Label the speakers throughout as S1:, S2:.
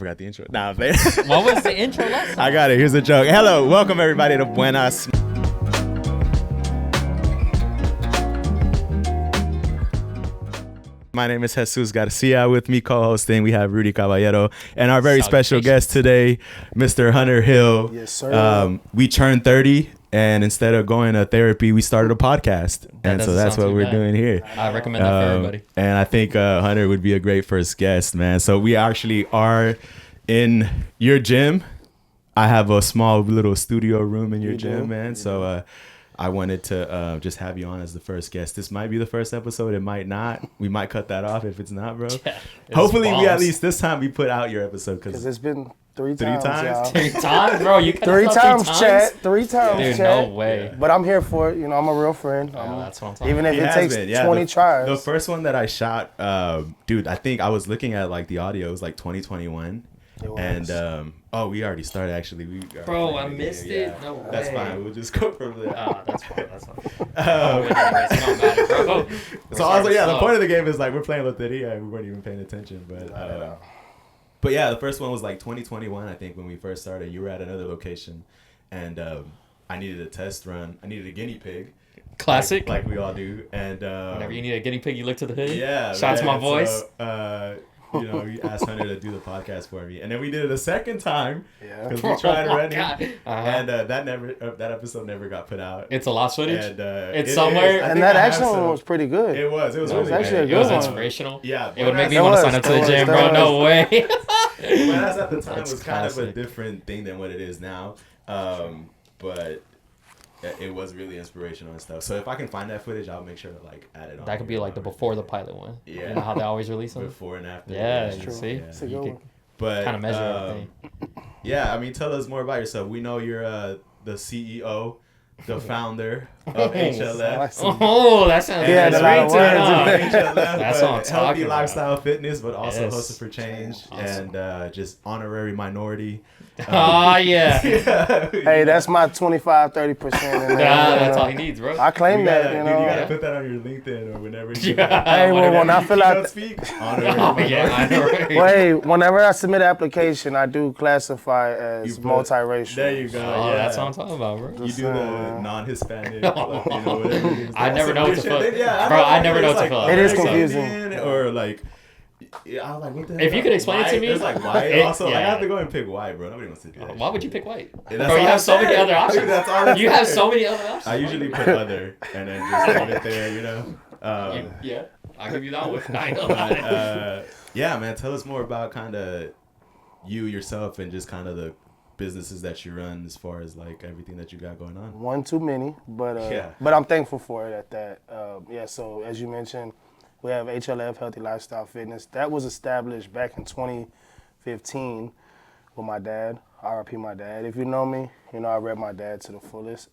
S1: forgot the intro. Nah, man.
S2: What was the intro last time?
S1: I got it. Here's a joke. Hello, welcome everybody to Buenas. My name is Jesus Garcia. With me co-hosting, we have Rudy Caballero and our very special guest today, Mr. Hunter Hill.
S3: Yes, sir.
S1: We turned 30, and instead of going to therapy, we started a podcast. And so that's what we're doing here.
S2: I recommend that for everybody.
S1: And I think Hunter would be a great first guest, man. So we actually are in your gym. I have a small little studio room in your gym, man. So I wanted to just have you on as the first guest. This might be the first episode. It might not. We might cut that off if it's not, bro. Yeah, hopefully, we at least this time we put out your episode because
S3: it's been three times. Y'all.
S2: 3 times, bro. You
S3: three times, chat. 3 times,
S2: dude,
S3: chat.
S2: no way.
S3: Yeah. But I'm here for it. You know, I'm a real friend.
S2: That's what I'm talking
S3: even
S2: about.
S3: if it takes 20 tries.
S1: The first one that I shot, dude, I think I was looking at like the audio. It was like 2021. And we already started actually.
S2: Bro, I missed it. Yeah. No way.
S1: That's fine. We'll just go from there.
S2: That's fine. That's fine. Anyways, it don't matter, bro.
S1: So also, the point of the game is like we're playing Loteria and we weren't even paying attention. But yeah, the first one was like 2021, I think, when we first started. You were at another location, and I needed a test run. I needed a guinea pig.
S2: Classic.
S1: Like we all do. And
S2: whenever you need a guiney pig, you look to the hood.
S1: Yeah.
S2: Shout out to my voice.
S1: So, you asked Hunter to do the podcast for me, and then we did it a second time because we tried already, and that episode never got put out.
S2: It's a lost footage.
S1: And,
S2: it's somewhere.
S3: And that action one was pretty good.
S1: It was
S3: really actually a good one.
S2: It was inspirational.
S1: Yeah,
S2: it would make me want to sign up to the gym, bro. No way.
S1: Buenas at the time was kind of a different thing than what it is now, but it was really inspirational and stuff. So if I can find that footage, I'll make sure to like add it on.
S2: That could be like the before the pilot one.
S1: Yeah.
S2: You know how they always release them?
S1: Before and after.
S2: Yeah, you see?
S3: It's a good one.
S1: But
S2: kind of measure everything.
S1: Yeah, I mean, tell us more about yourself. We know you're the CEO, the founder of HLF.
S2: Oh, that sounds
S3: that's
S2: what I'm talking
S1: Healthy
S2: about.
S1: Lifestyle Fitness, but also
S2: Yes.
S1: Hustle for Change,
S2: Awesome.
S1: and just honorary minority.
S2: Yeah.
S3: Hey, that's my 25-30%.
S2: That's all he needs, bro.
S3: I claim that,
S1: Dude, you gotta put that on your LinkedIn or whenever you
S3: Hey, well, when I fill out whenever I submit an application, I do classify as multiracial.
S1: There you go.
S2: That's what I'm talking about, bro.
S1: You do the non-Hispanic, whatever it is.
S2: I never know what to fill. Bro, I never know what to fill.
S3: It is confusing.
S1: Or like, I was like, what the hell?
S2: If you could explain it to me.
S1: There's like white also. I have to go and pick white, bro. Nobody wants to do that.
S2: Why would you pick white?
S1: Bro,
S2: you have so many other options.
S1: That's all
S2: you have so many other options.
S1: I usually put other and then just leave it there, you know?
S2: Yeah, I'll give you that one. I know that.
S1: Yeah, man, tell us more about kind of you yourself and just kind of the businesses that you run as far as like everything that you got going on.
S3: One too many, but I'm thankful for it at that. So as you mentioned, we have HLF, Healthy Lifestyle Fitness. That was established back in 2015 with my dad, RIP my dad. If you know me, you know I rep my dad to the fullest.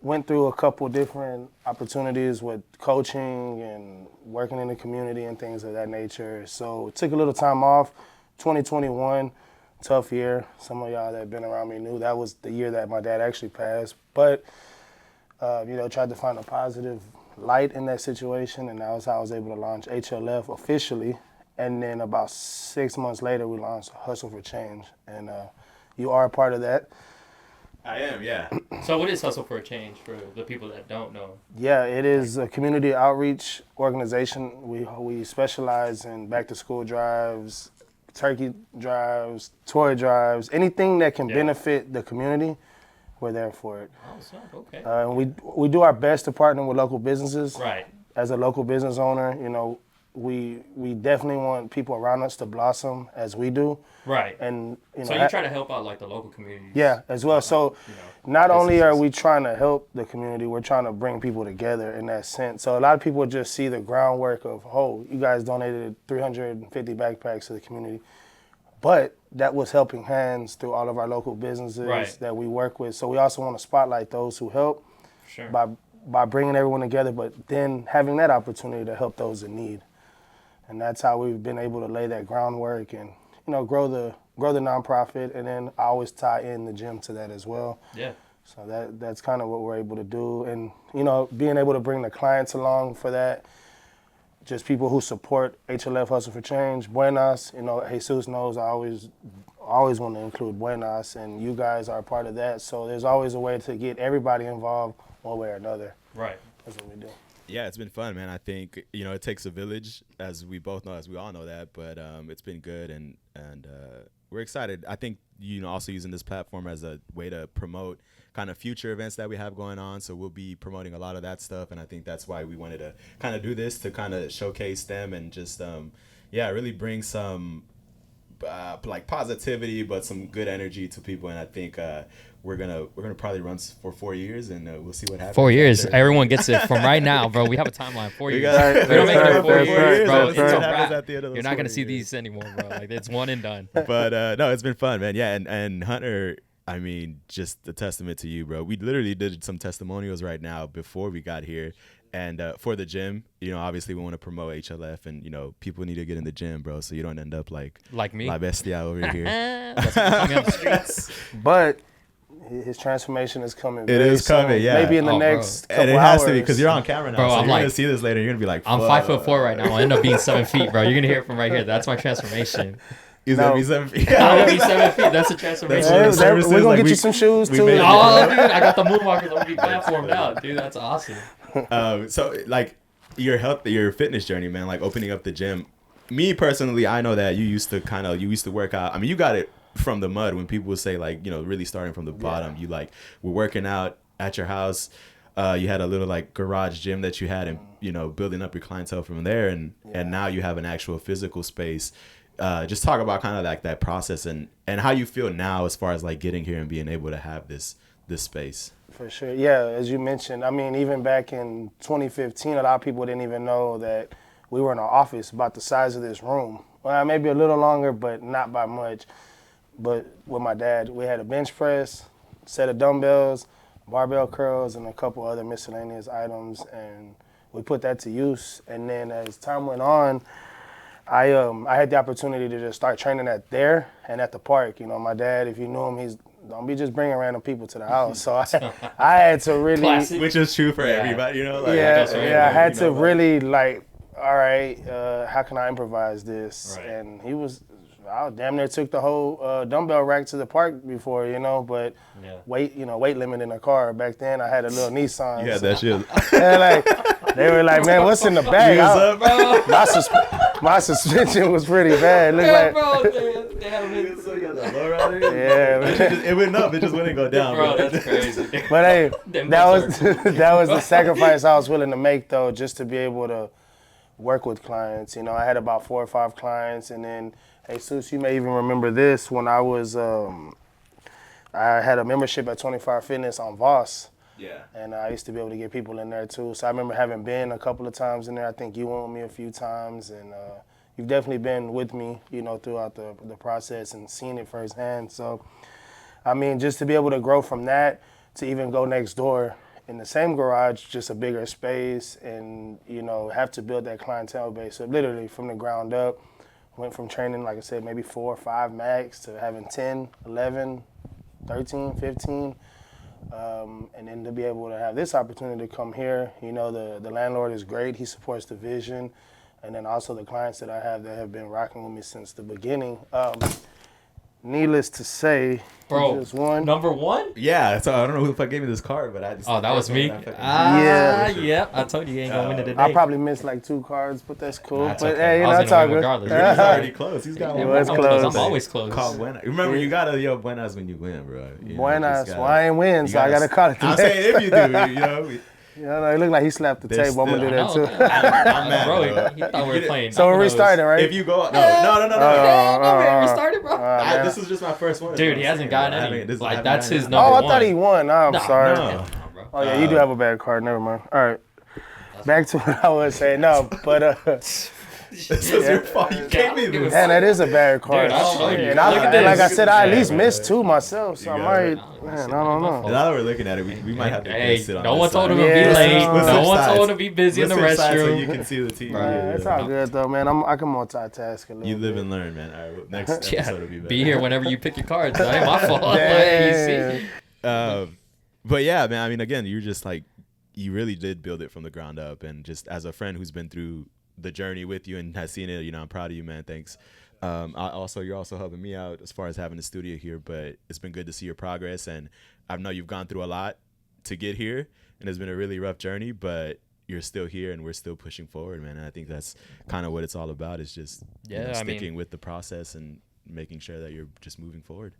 S3: Went through a couple different opportunities with coaching and working in the community and things of that nature. So took a little time off. 2021, tough year. Some of y'all that have been around me knew that was the year that my dad actually passed. But, tried to find a positive light in that situation, and that was how I was able to launch HLF officially. And then about 6 months later, we launched Hustle for Change, and you are a part of that.
S1: I am, yeah.
S2: So what is Hustle for a Change for the people that don't know?
S3: Yeah, it is a community outreach organization. We specialize in back-to-school drives, turkey drives, toy drives, anything that can benefit the community. We're there for it.
S2: Oh, so, okay.
S3: And we do our best to partner with local businesses.
S2: Right.
S3: As a local business owner, we definitely want people around us to blossom as we do.
S2: Right.
S3: And
S2: so you try to help out like the local communities.
S3: Yeah, as well. So not only are we trying to help the community, we're trying to bring people together in that sense. So a lot of people just see the groundwork of, you guys donated 350 backpacks to the community. But that was helping hands through all of our local businesses that we work with. So we also want to spotlight those who help by bringing everyone together, but then having that opportunity to help those in need. And that's how we've been able to lay that groundwork and grow the nonprofit. And then I always tie in the gym to that as well.
S2: Yeah.
S3: So that's kind of what we're able to do. And being able to bring the clients along for that. just people who support HLF Hustle for Change. Buenas, you know, Jesus knows I always want to include Buenas, and you guys are a part of that. So there's always a way to get everybody involved one way or another.
S2: Right.
S3: That's what we do.
S1: Yeah, it's been fun, man. I think, you know, it takes a village, as we both know, as we all know that, but it's been good, and we're excited. I think, you know, also using this platform as a way to promote kind of future events that we have going on. So we'll be promoting a lot of that stuff, and I think that's why we wanted to kind of do this, to kind of showcase them and just, really bring some like positivity, but some good energy to people. And I think we're gonna probably run for 4 years, and we'll see what happens.
S4: 4 years, everyone gets it from right now, bro. We have a timeline. 4 years.
S1: We
S4: don't make it in 4 years, bro.
S1: That's
S4: It's a
S1: what happens
S4: wrap.
S1: at the end of
S4: You're
S1: those
S4: not gonna
S1: 4
S4: see
S1: years.
S4: these anymore, bro. Like it's one and done.
S1: But no, it's been fun, man. Yeah, and Hunter, I mean, just a testament to you, bro. We literally did some testimonials right now before we got here. And for the gym, you know, obviously we want to promote HLF, and, you know, people need to get in the gym, bro, so you don't end up like
S4: me.
S1: La Bestia over here.
S4: That's coming on the streets.
S3: But his transformation is coming.
S1: It
S3: very
S1: is coming,
S3: soon.
S1: yeah.
S3: Maybe in the
S4: Oh, bro.
S3: next couple
S1: And it has
S3: hours.
S1: to be, because you're on camera now,
S4: Bro,
S1: so
S4: I'm
S1: you're
S4: like-
S1: going to see this later. You're going to be like,
S4: I'm
S1: fuck.
S4: 5'4" right now. I'll end up being 7 feet, bro. You're gonna hear it from right here. That's my transformation.
S1: He's
S3: No.
S1: going to be 7 feet.
S4: I'm gonna be 7 feet. That's a transformation.
S1: That's
S3: Hey,
S1: what the service
S3: we're
S1: is,
S3: gonna
S1: like,
S3: get
S1: we-
S3: you some shoes
S1: we
S3: too.
S1: made it.
S4: Oh, dude, I got the moonwalkers. I'm gonna be platformed out, dude. That's awesome.
S1: So like your fitness journey, man, like opening up the gym. Me personally, I know that you used to work out. I mean, you got it from the mud. When people would say, like, you know, really starting from the bottom, you like were working out at your house. You had a little like garage gym that you had, and, you know, building up your clientele from there, and now you have an actual physical space. Just talk about kind of like that process and how you feel now as far as like getting here and being able to have this space.
S3: For sure. Yeah, as you mentioned, I mean, even back in 2015, a lot of people didn't even know that we were in an office about the size of this room. Well, maybe a little longer, but not by much. But with my dad, we had a bench press, set of dumbbells, barbell curls, and a couple other miscellaneous items, and we put that to use. And then as time went on, I had the opportunity to just start training at there and at the park. You know, my dad, if you knew him, don't be just bringing random people to the house. So I had to really,
S4: Classic.
S1: Which is true for everybody, you know? Like,
S3: I had to really like, all right, how can I improvise this?
S2: Right.
S3: And I damn near took the whole dumbbell rack to the park before, you know, but weight limit in the car. Back then I had a little Nissan.
S1: Yeah, that shit.
S3: And like, they were like, man, what's in the bag? My suspension was pretty bad. It looked
S4: Yeah,
S3: like,
S4: bro. They had a
S3: yeah,
S1: It went up. It just wouldn't go down.
S4: bro. That's crazy.
S3: but hey,
S4: Them
S3: that
S4: butts
S3: was that was the sacrifice I was willing to make, though, just to be able to work with clients. You know, I had about 4 or 5 clients, and then, hey, Jesus, you may even remember this when I was, I had a membership at 24 Fitness on Voss.
S1: Yeah.
S3: And I used to be able to get people in there too. So I remember having been a couple of times in there. I think you went with me a few times, and you've definitely been with me, you know, throughout the process and seen it firsthand. So, I mean, just to be able to grow from that to even go next door in the same garage, just a bigger space, and, you know, have to build that clientele base. So literally from the ground up, went from training, like I said, maybe 4 or 5 max to having 10, 11, 13, 15. And then to be able to have this opportunity to come here, you know, the landlord is great. He supports the vision. And then also the clients that I have that have been rocking with me since the beginning. Needless to say,
S4: Bro,
S3: just one.
S4: number 1?
S1: Yeah, so I don't know who the fuck gave me this card, but I just.
S4: Oh, that was me.
S3: Yeah.
S4: Yep. I told you you ain't gonna win it today.
S3: I probably missed like 2 cards, but that's cool.
S4: Nah, it's
S3: but
S4: okay.
S3: hey, you
S4: I
S3: know,
S4: was
S3: it's
S4: gonna
S3: all
S4: win
S3: good.
S4: regardless.
S1: He's already close. He's got
S3: Yeah,
S1: one.
S3: it's close.
S4: I'm always close.
S1: Call Buenas. Remember, you gotta Buenas when you win, bro. You know,
S3: Buenas.
S1: just gotta-
S3: Well, I ain't win,
S1: you
S3: so I gotta call it
S1: I'm
S3: today.
S1: saying if you do, you know.
S3: Yeah, no, it looked like he slapped the
S1: There's
S3: table. I'm gonna do
S1: still-
S3: that
S4: I
S3: too.
S1: I'm mad,
S4: bro,
S1: bro.
S4: he thought we were playing.
S3: So we're
S4: dominoes.
S3: restarting, right?
S1: If you go, no.
S4: Yeah, we restarted, bro.
S1: This is just my first one.
S4: Dude, he hasn't gotten any. Like, that's his
S3: Oh,
S4: number
S3: I
S4: 1.
S3: thought he won. I'm sorry.
S1: no.
S4: bro.
S3: Oh yeah, you do have a bad card. Never mind. All right. Back to what I was saying. No, but
S1: This is your fault. You gave me this.
S3: man, that is a bad card.
S4: Dude, I'll show you.
S3: And
S4: Look
S3: I,
S4: at
S3: and like I
S4: this.
S3: said, I at least
S1: Yeah,
S3: missed
S1: bro.
S3: 2 myself, so
S1: You
S3: I
S1: got
S3: might.
S1: it.
S3: Man, I don't know.
S1: Now that we're looking at it, we might have to
S4: Hey,
S1: place it on
S4: no
S1: this
S4: one told
S1: side.
S4: him to be
S3: Yeah.
S4: late.
S3: Let's
S4: No
S1: switch
S4: one
S1: sides.
S4: told him to be busy in the
S1: Let's switch sides so
S4: restroom.
S1: you can see the TV.
S3: Yeah, it's all good though, man. I can multitask a little.
S1: You live
S3: bit.
S1: and learn, man. All right, next episode
S4: Yeah,
S1: will be better.
S4: be here whenever you pick your cards. That ain't my fault. Like, you
S3: Damn.
S4: see?
S1: But yeah, man. I mean, again, you're just like, you really did build it from the ground up, and just as a friend who's been through the journey with you and has seen it. I'm proud of you, man. Thanks. You're also helping me out as far as having a studio here, but it's been good to see your progress. And I know you've gone through a lot to get here, and it's been a really rough journey, but you're still here and we're still pushing forward, man. And I think that's kind of what it's all about, is just sticking with the process and making sure that you're just moving forward.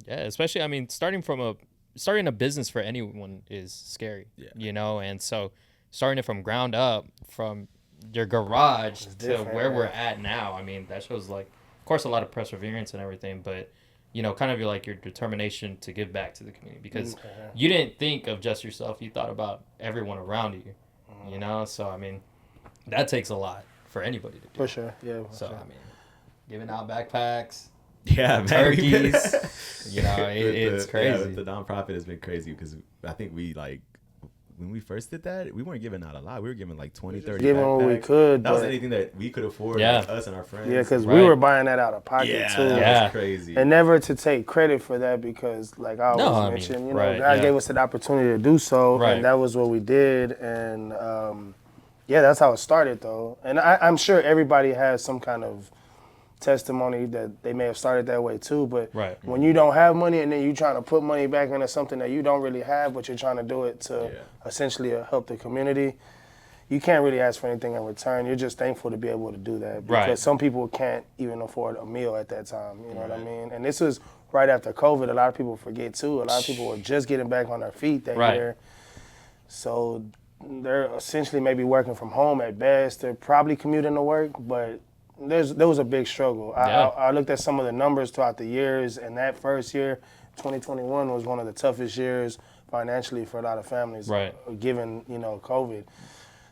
S4: Yeah, especially, starting a business for anyone is scary, and so starting it from ground up, from your garage to where we're at now, that shows, like, of course, a lot of perseverance and everything, but kind of your determination to give back to the community, because you didn't think of just yourself, you thought about everyone around you, so that takes a lot for anybody to do.
S3: For sure, yeah.
S4: Giving out backpacks.
S1: Yeah, man.
S4: Turkeys. It's crazy.
S1: Yeah, the nonprofit has been crazy, because I think when we first did that, we weren't giving out a lot. We were giving like 20, 30
S3: giving
S1: backpacks.
S3: what we could.
S1: That was anything that we could afford, like us and our friends.
S3: Yeah, because we were buying that out of pocket, too.
S1: That was crazy.
S3: And never to take credit for that, because, like I always mentioned, God gave us the opportunity to do so, and that was what we did. And, that's how it started, though. And I'm sure everybody has some kind of testimony that they may have started that way too, but when you don't have money and then you trying to put money back into something that you don't really have, but you're trying to do it to essentially help the community, you can't really ask for anything in return. You're just thankful to be able to do that, because some people can't even afford a meal at that time, you know what I mean? And this was right after COVID. A lot of people forget too. A lot of people were just getting back on their feet that year. So they're essentially maybe working from home at best. They're probably commuting to work, but there was a big struggle. I looked at some of the numbers throughout the years, and that first year, 2021, was one of the toughest years financially for a lot of families, given COVID.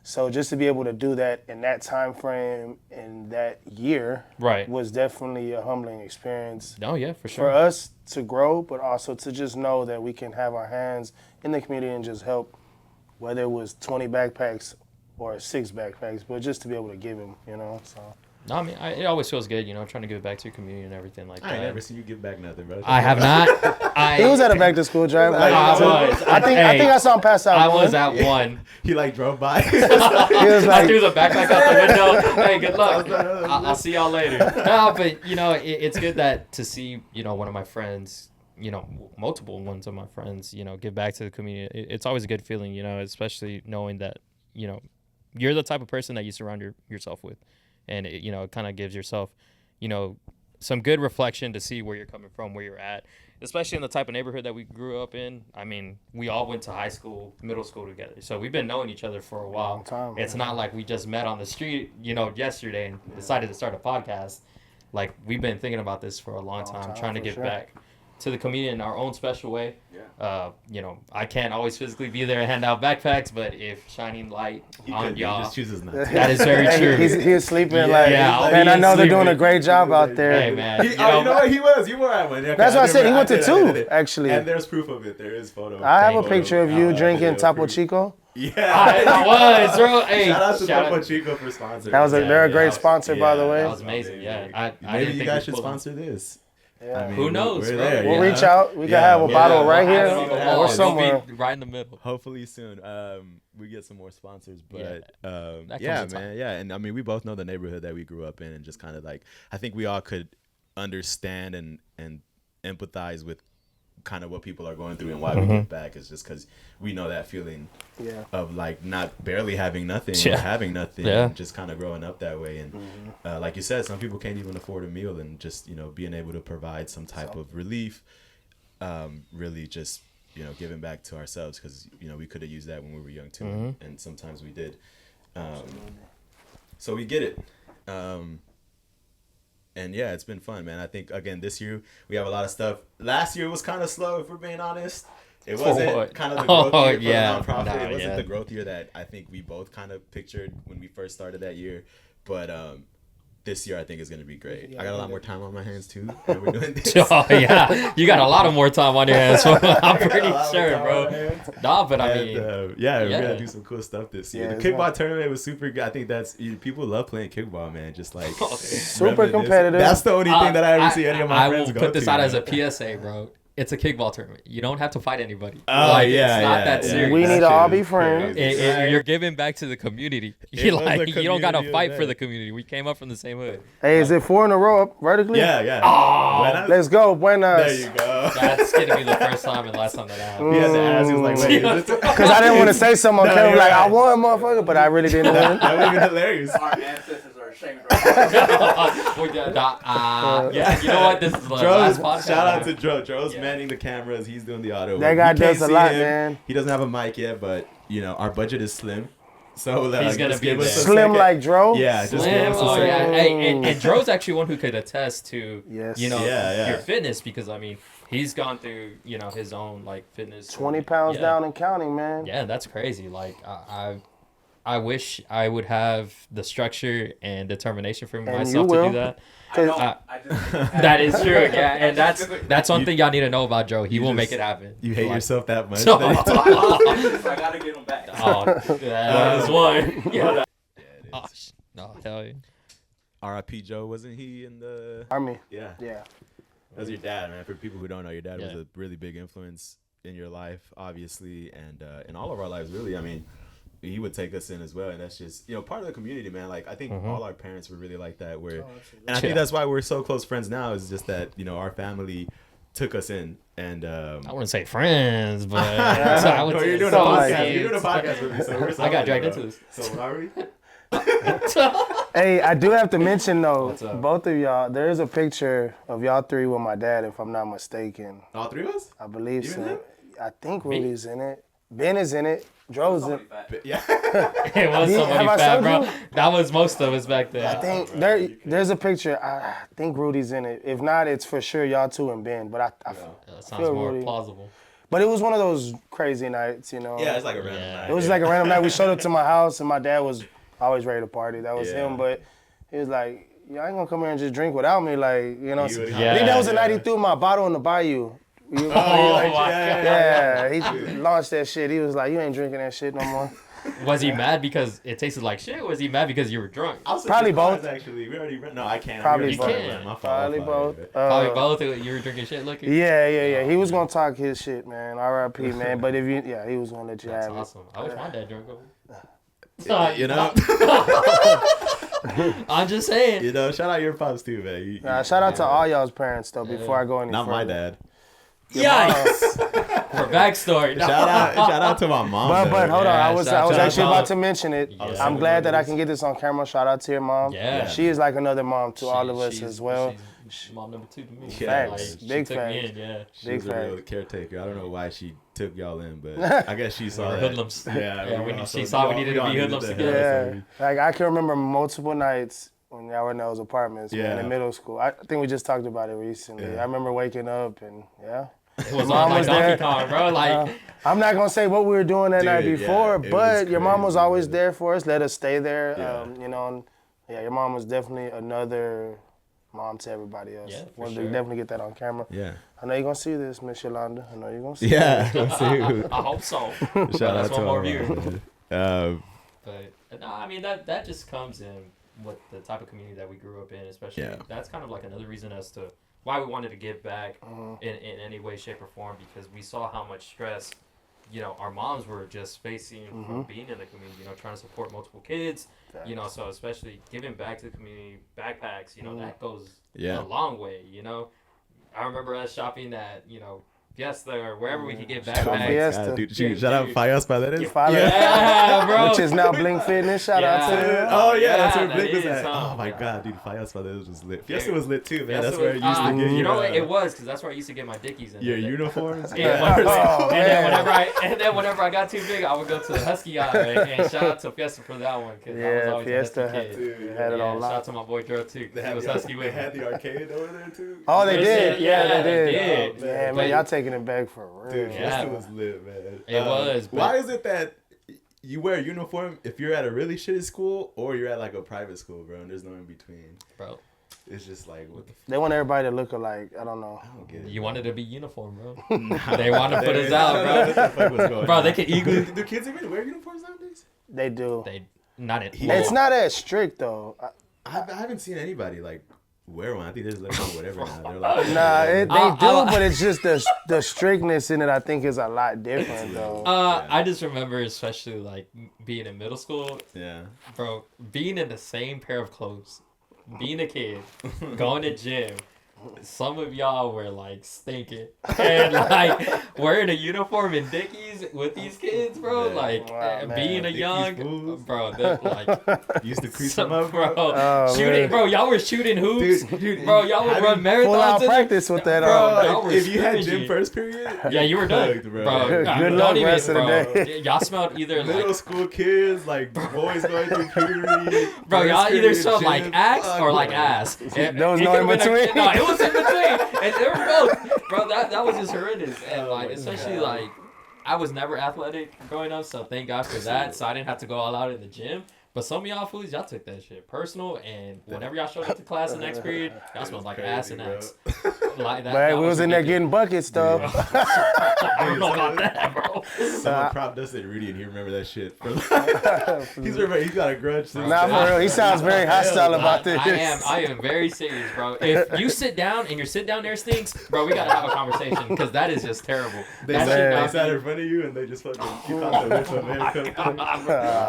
S3: So just to be able to do that in that time frame in that year was definitely a humbling experience.
S4: Oh yeah, for sure.
S3: For us to grow, but also to just know that we can have our hands in the community and just help, whether it was 20 backpacks or 6 backpacks, but just to be able to give them, so.
S4: No, it always feels good, trying to give it back to your community and everything like that.
S1: I ain't never seen you give back nothing, bro.
S4: I have not.
S3: He was at a back to school drive.
S4: I
S3: think I saw him pass out.
S4: I was at one.
S1: He drove by.
S3: He was
S4: I threw the backpack out the window. Hey, good luck. I'll see y'all later. No, but it's good to see one of my friends, multiple ones of my friends, give back to the community. It's always a good feeling, especially knowing that you're the type of person that you surround yourself with. And it kind of gives yourself, some good reflection to see where you're coming from, where you're at, especially in the type of neighborhood that we grew up in. We all went to high school, middle school together. So we've been knowing each other for a while.
S3: Long time,
S4: it's not like we just met on the street, yesterday and decided to start a podcast. Like, we've been thinking about this for a long time, trying to give back to the community in our own special way. I can't always physically be there and hand out backpacks, but if shining light on y'all,
S1: he just chooses not to.
S4: That is very true.
S3: He's sleeping man, I know they're doing a great job out there.
S4: Hey, man.
S1: You know what? He was. You were at one. Okay,
S3: that's what I said. He went to 2, actually.
S1: And there's proof of it. There is photo.
S3: I have a picture of you drinking Topo Chico.
S1: Yeah.
S4: I was, bro. Hey,
S1: shout out to Topo Chico for sponsoring.
S3: They're a great sponsor, by the way.
S4: That was amazing. Yeah.
S1: Maybe you guys should sponsor this.
S3: Yeah.
S4: Who knows?
S1: We're
S4: bro?
S1: there,
S3: we'll reach out. We can have a bottle right here or somewhere.
S4: Right in the middle.
S1: Hopefully soon. We get some more sponsors, but man.
S4: Time.
S1: Yeah, and we both know the neighborhood that we grew up in, and just kind of I think we all could understand and empathize with kind of what people are going through and why we give back. Is just because we know that feeling of not barely having nothing or having nothing, and just kind of growing up that way. And like you said, some people can't even afford a meal, and just being able to provide some type of relief, really just giving back to ourselves, because we could have used that when we were young too, and sometimes we did. So we get it. And yeah, it's been fun, man. I think, again, this year we have a lot of stuff. Last year was kind of slow, if we're being honest. It wasn't kind of the growth year for the nonprofit. It wasn't the growth year that I think we both kind of pictured when we first started that year. But this year I think is going to be great. I got a lot more time on my hands too. When we're doing this.
S4: Oh yeah, you got a lot of more time on your hands. I'm pretty sure, bro. Nah, but we're gonna do some cool stuff this year. The kickball tournament was super good. I think people love playing kickball, man. Just
S3: super competitive.
S1: That's the only thing that I ever see any of my friends go to.
S4: I will put this out as a PSA, bro. it's a kickball tournament. You don't have to fight anybody.
S1: Oh,
S4: Like,
S1: yeah,
S4: it's not
S1: yeah,
S4: that
S1: yeah.
S4: serious.
S3: We need to all be friends.
S4: You're giving back to the community.
S1: It was a
S4: You don't gotta
S1: community
S4: fight
S1: event.
S4: for the community. We came up from the same hood.
S3: Hey, is it 4 in a row up vertically?
S1: Yeah.
S4: Oh,
S3: Let's go, buenas.
S1: There you go.
S4: that's gonna be the first time and last time that happened.
S1: He had to ask. He was like, "Wait, is this?"
S3: Because I didn't want to say something on
S1: No,
S3: camera
S1: you're
S3: like, I
S1: right.
S3: won, motherfucker, but I really didn't win.
S1: That would have been hilarious.
S2: Our ancestors are ashamed right now.
S4: Yeah, you know what? This is the
S1: Dro's,
S4: last podcast.
S1: shout out to Dro. Dro's
S4: Yeah.
S1: manning the cameras. He's doing the auto.
S3: That
S1: work.
S3: guy
S1: You can't
S3: does a
S1: see
S3: lot,
S1: him.
S3: man.
S1: He doesn't have a mic yet, but our budget is slim. So
S4: He's gonna
S1: just
S4: be
S1: give us
S4: there.
S1: a
S3: Slim
S1: second.
S3: like Dro?
S1: Yeah, just give
S4: Slim,
S1: us a
S4: oh
S1: second.
S4: yeah, hey, and Dro's actually one who could attest to
S3: Yes.
S1: Yeah.
S4: your fitness because I mean he's gone through his own like fitness
S3: 20 pounds
S4: yeah.
S3: down and counting, man.
S4: Yeah, that's crazy. Like I wish I would have the structure and determination for
S3: you
S4: myself to
S3: will.
S4: do that.
S2: I know.
S4: Uh,
S2: I just
S4: That is true, yeah, and that's one thing y'all need to know about Dro. He
S1: you
S4: will
S1: just-
S4: make it happen.
S1: You hate
S4: Like,
S1: yourself that much.
S4: So-
S1: that you-
S2: I gotta get them back.
S4: Oh, that is one. Yeah.
S1: Yeah, it
S4: Oh,
S1: is.
S4: no, hell yeah.
S1: R.I.P. Joe, wasn't he in the?
S3: Army.
S1: Yeah.
S3: Yeah.
S1: That's your dad, man. For people who don't know, your dad was
S4: Yeah.
S1: a really big influence in your life, obviously, and in all of our lives, really. I mean, he would take us in as well, and that's just part of the community, man. Like I think all our parents were really like that. Where, and I think
S4: Yeah.
S1: that's why we're so close friends now. Is just that our family took us in, and
S4: I wouldn't say friends, but so I would
S1: No,
S4: say
S1: you're doing a
S3: something
S1: podcast.
S3: like that.
S1: You're doing a podcast with me, so we're
S4: I got
S1: solid,
S4: dragged
S1: bro.
S4: into this.
S1: So what are we?
S3: Hey, I do have to mention though,
S4: What's up?
S3: both of y'all. There is a picture of y'all three with my dad, if I'm not mistaken.
S1: All three of us?
S3: I believe
S1: You and
S3: so.
S1: him?
S3: I think Rudy's in it. Ben is in it. Dro's in.
S2: Somebody fat.
S1: But, yeah.
S4: It was
S3: Yeah,
S4: somebody
S3: have I
S4: fat,
S3: showed
S4: bro.
S3: you?
S4: That was most of us back then.
S3: I think there's a picture. I think Rudy's in it. If not, it's for sure y'all two and Ben. But
S4: That sounds
S3: feel
S4: more
S3: really-
S4: plausible.
S3: but it was one of those crazy nights, you know.
S1: Yeah, it's like a random
S4: Yeah.
S1: night.
S3: It was like a random night. We showed up to my house, and my dad was always ready to party. That was
S1: Yeah.
S3: him. But he was like, "Y'all ain't gonna come here and just drink without me." Like, you know.
S1: He would-
S3: I think that was the
S1: Yeah.
S3: night he threw my bottle in the bayou. You-
S4: Oh, my
S3: yeah, he launched that shit. He was like, "You ain't drinking that shit no more."
S4: Was he mad because it tasted like shit? Or was he mad because you were drunk?
S1: I was
S3: Probably
S1: surprised,
S3: both.
S1: Actually, we already. No, I can't.
S3: Probably
S1: We already
S4: both.
S1: started. My fault.
S3: Probably
S1: my fault,
S3: both.
S1: yeah.
S4: Probably both. You were drinking shit looking.
S3: Yeah. He was gonna talk his shit, man. R.I.P. man. But if you, he was gonna let you
S4: That's
S3: have
S4: awesome. I wish my dad drank over.
S1: You know,
S4: I'm just saying.
S1: shout out your pops too, man.
S3: Shout out to all y'all's parents though. Before I go any
S1: Not
S3: further.
S1: my dad.
S4: Yikes! For backstory.
S1: Shout out to my mom.
S3: But hold on,
S4: Yeah,
S3: I was
S4: shout out
S3: actually
S4: to
S3: about
S4: mom.
S3: to mention it.
S4: Yeah.
S3: I'm glad that I can get this on camera. Shout out to your mom.
S4: Yeah.
S3: She is like another mom to all of us
S4: She's-
S3: as well.
S4: she's mom number 2 to me.
S1: Yeah,
S3: Facts.
S4: she
S3: Big
S4: took
S3: facts.
S4: me in, yeah.
S1: She was
S3: Big
S1: a real
S3: fact.
S1: caretaker. I don't know why she took y'all in, but I guess she saw
S4: We're
S1: that.
S4: hoodlums.
S1: Yeah,
S4: Yeah,
S1: we
S4: when
S1: also-
S4: she saw we
S1: all-
S4: needed to
S1: all
S4: be
S1: needed
S4: hoodlums
S1: to
S4: together.
S1: have
S3: Yeah, like I can remember multiple nights when y'all were in those apartments, man,
S1: Yeah.
S3: in middle school. I think we just talked about it recently.
S1: Yeah.
S3: I remember waking up and
S4: It was
S3: Mom
S4: on like
S3: was
S4: Donkey
S3: there.
S4: Kong, bro. Like,
S3: I'm not gonna say what we were doing that
S1: Dude,
S3: night
S1: yeah,
S3: before,
S1: it
S3: but
S1: was
S3: your mom was
S1: crazy,
S3: always
S1: man.
S3: there for us. Let us stay there,
S1: Yeah.
S3: and your mom was definitely another mom to everybody else.
S4: Yeah, for
S3: Wanted
S4: sure.
S3: to definitely get that on camera.
S1: Yeah.
S3: I know you're gonna see this, Miss Yolanda. I know you're gonna see
S1: Yeah. Let's see.
S4: I hope so.
S1: Shout out
S4: That's
S1: to
S4: one more
S1: our
S4: view.
S1: mom.
S4: But no, I mean that just comes in with the type of community that we grew up in, especially.
S1: Yeah.
S4: That's kind of like another reason as to why we wanted to give back
S3: Mm-hmm.
S4: in any way, shape, or form, because we saw how much stress, our moms were just facing
S3: Mm-hmm.
S4: from being in the community, trying to support multiple kids, so especially giving back to the community, backpacks, that goes
S1: Yeah.
S4: a long way, I remember us shopping at, Fiesta or wherever we could get
S3: Shout out
S4: backpacks.
S3: Fiesta.
S1: God, dude,
S4: Dude,
S1: shout out
S4: dude.
S1: Fias by that is.
S3: Follow-
S4: Yeah, bro.
S3: Which is now Blink Fitness. Shout out to
S4: Yeah.
S3: them.
S1: Oh yeah, that's
S4: Yeah,
S1: where
S4: that
S1: Blink was
S4: is,
S1: at.
S4: huh?
S1: Oh my
S4: Yeah.
S1: god, dude, Fias by that was lit. Fiesta
S4: Dude.
S1: was lit too, man.
S4: That's
S1: That's where it
S4: what-
S1: used to get
S4: you know what?
S1: your,
S4: It was because that's where I used to get my dickies in.
S1: your uniforms.
S4: Yeah,
S3: Oh,
S4: and then
S3: man.
S4: whenever I got too big, I would go to the Husky Eye and shout out to Fiesta for that one because I was
S3: Yeah,
S4: always
S3: Fiesta
S4: a Husky kid.
S1: Dude,
S3: had it
S4: Yeah,
S3: on
S4: shout out
S3: lock.
S4: to my boy Joe too.
S1: They
S4: He
S1: had,
S4: was
S1: the,
S4: Husky
S1: they
S4: with
S1: had
S4: me.
S1: the arcade over there too.
S3: Oh, they did. Yeah,
S4: Yeah,
S3: they
S4: they
S3: did.
S4: did.
S3: Yeah,
S4: But-
S3: man, y'all taking it back for real.
S1: Dude,
S4: Yeah.
S1: Fiesta was lit, man.
S4: It was, but-
S1: Why is it that you wear a uniform if you're at a really shitty school or you're at like a private school, bro? And there's no in between.
S4: Bro,
S1: It's just like, what the
S3: They want everybody to look alike. I don't know.
S1: I don't get it.
S4: you wanted to be uniform, bro. They want to put us out,
S1: What
S4: bro.
S1: the fuck was going
S4: Bro,
S1: on?
S4: they could easily.
S1: Do kids even wear uniforms nowadays?
S3: They do.
S4: They not it.
S3: It's not as strict though.
S1: I haven't seen anybody like wear one. I think they just let them do whatever now. They're like,
S3: Nah, they
S4: I-
S3: do, but it's just the strictness in it. I think is a lot different though.
S4: I just remember, especially like being in middle school,
S1: yeah.
S4: bro, being in the same pair of clothes, being a kid, going to gym. Some of y'all were like stinking and like wearing a uniform in Dickies with these kids, bro.
S1: Yeah.
S4: Like
S3: Wow,
S4: being a
S1: Dickies
S4: young,
S1: fools.
S4: bro. Like
S1: Used to crease
S4: some,
S1: them up,
S4: bro.
S3: Oh,
S4: shooting,
S3: man.
S4: bro. Y'all were shooting hoops,
S1: Dude,
S4: bro. Y'all would run marathons.
S3: Full out
S4: in it.
S3: practice with that.
S4: Bro,
S3: on.
S4: y'all were
S1: If you had gym
S4: scrimmaging.
S1: first period,
S4: Yeah, you were done,
S1: cooked,
S4: bro.
S3: Good
S4: Don't
S3: luck
S4: even,
S3: rest of the
S4: bro.
S3: day.
S4: Y'all smelled either
S1: middle
S4: like,
S1: school kids, like boys going through puberty.
S4: bro. Y'all
S1: first
S4: either
S1: period
S4: smelled like
S1: gym.
S4: axe
S1: Fuck,
S4: or like
S1: bro.
S4: ass.
S3: There was no in
S4: could've been
S3: between?
S4: No, it was in between, and they were both, bro. That was just horrendous, and
S1: Oh
S4: like
S1: my
S4: especially
S1: God.
S4: like I was never athletic growing up, so thank God for that. So I didn't have to go all out in the gym. But some of y'all fools, y'all took that shit personal, and whenever y'all showed up to class the next period, y'all smelled like ass
S1: Crazy,
S4: and
S1: bro.
S4: ass. Like that.
S3: But hey,
S4: that
S3: we was in there
S4: ridiculous.
S3: getting buckets though.
S4: I don't know about that, bro.
S1: Someone prop Dustin Rudy and he remember that shit. He's got a grudge. Since
S3: Nah,
S1: then.
S3: for real. He sounds very hostile about this.
S4: I am very serious, bro. If you sit down and your sit down there stinks, bro, we gotta have a conversation because that is just terrible.
S1: They
S4: That
S1: sat,
S4: should
S1: they
S4: not
S1: sat
S4: be-
S1: in front of you and they just fucking you caught the whiff of haircut.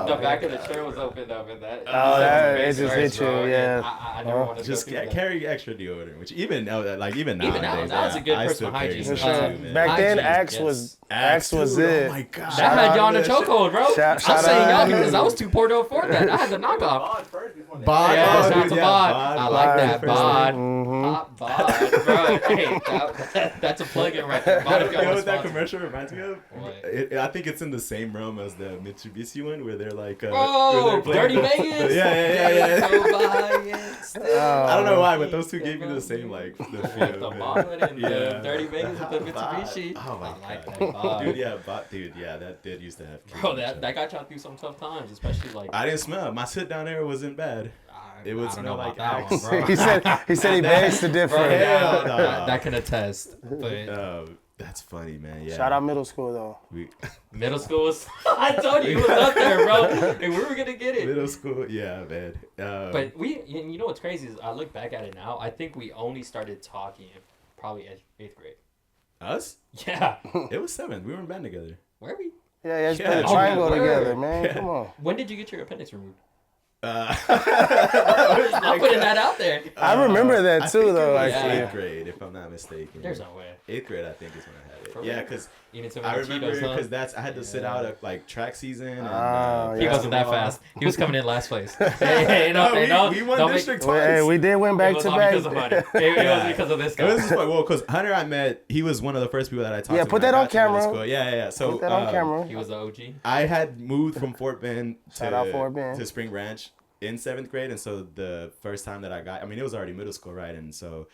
S4: The back of the chair was opened up, and that.
S3: Oh, that-
S4: face
S3: it just
S4: hurts,
S3: hit you,
S4: bro, and
S3: yeah.
S4: I never want to
S1: Just
S4: go through that.
S1: carry extra deodorant, which even now
S4: Even now,
S1: nowadays,
S4: that was a good
S1: I
S4: personal
S1: still carry
S4: hygiene.
S1: some
S3: For sure.
S1: too, man.
S3: Back then,
S4: Hygiene,
S3: Axe
S4: yes.
S3: was Axe was
S1: dude,
S3: it.
S1: Oh my god,
S4: That had y'all in a
S1: That shit-
S4: chokehold, bro.
S3: Shout
S4: I'm saying y'all
S3: out.
S4: because I was too poor to afford that. I had to knock off.
S1: Bod,
S4: Yeah,
S1: oh,
S4: shout out
S1: dude,
S4: to
S1: yeah,
S4: Bod. I like that,
S1: first
S4: Bod.
S3: Mhm.
S4: Hot Bod, bro. Hey, that's a plug-in right there. Bod, if
S1: You
S4: y'all
S1: know
S4: want
S1: what that
S4: sponsor.
S1: commercial reminds me of?
S4: What?
S1: I think it's in the same realm as the Mitsubishi one, where they're like,
S4: Oh,
S1: where they're
S4: Dirty
S1: playing
S4: Vegas.
S1: yeah.
S4: Go buy it still.
S1: I don't know why, but those two gave me the same like the feel.
S4: The
S1: man.
S4: Bod and the
S1: Yeah.
S4: Dirty Vegas with the
S1: Bod.
S4: Mitsubishi.
S1: Oh my
S4: I like
S1: god,
S4: that Bod.
S1: dude, yeah, that did used to have.
S4: Bro, that got y'all through some tough times, especially like.
S1: I didn't smell. My sit down there wasn't bad. It would
S4: I don't
S1: smell
S4: know
S1: like
S4: about that
S1: Axe.
S4: one, bro.
S3: he said he begs to differ.
S4: Bro,
S1: Hell no.
S4: that can attest. But
S1: That's funny, man. Yeah.
S3: Shout out middle school though.
S1: We,
S4: middle school was. I told you it was up there, bro. And we were gonna get it.
S1: middle school, yeah, man.
S4: But you know what's crazy is I look back at it now. I think we only started talking probably at 8th grade.
S1: Us?
S4: Yeah.
S1: It was 7. We were in band together.
S4: Where we?
S3: Yeah, just
S1: Yeah.
S3: put a
S1: Oh,
S3: triangle
S4: word.
S3: together, man. Come on.
S4: When did you get your appendix removed?
S1: I'm
S4: I'm putting that out there.
S3: I remember that too, though.
S1: Like
S3: Actually,
S1: 8th grade, if I'm not mistaken.
S4: There's no way.
S1: 8th grade, I think, is when I had it.
S4: For
S1: Yeah,
S4: real?
S1: because
S4: Eating too
S1: I
S4: many
S1: remember
S4: Cheetos, huh?
S1: because I had to sit out at like track season. And,
S3: Oh,
S4: He
S3: yeah.
S4: wasn't that fast. He was coming in last place. Hey, no,
S1: we won
S4: don't
S1: district
S3: Well,
S1: twice.
S3: hey, we did win
S4: It
S3: back
S4: was
S3: to
S4: not
S3: back.
S4: because of money. It was because of this
S1: It
S4: guy.
S1: was just fun. Well, because Hunter I met, he was one of the first people that I talked to.
S3: Yeah,
S1: when
S3: put
S1: I
S3: that
S1: got
S3: on
S1: to middle
S3: camera.
S1: school. Yeah. So
S3: Put that on camera.
S4: He was the OG.
S1: I had moved from Fort Bend
S3: Shout out Fort Bend.
S1: to Spring Branch in 7th grade, and so the first time that I mean, it was already middle school, right? And so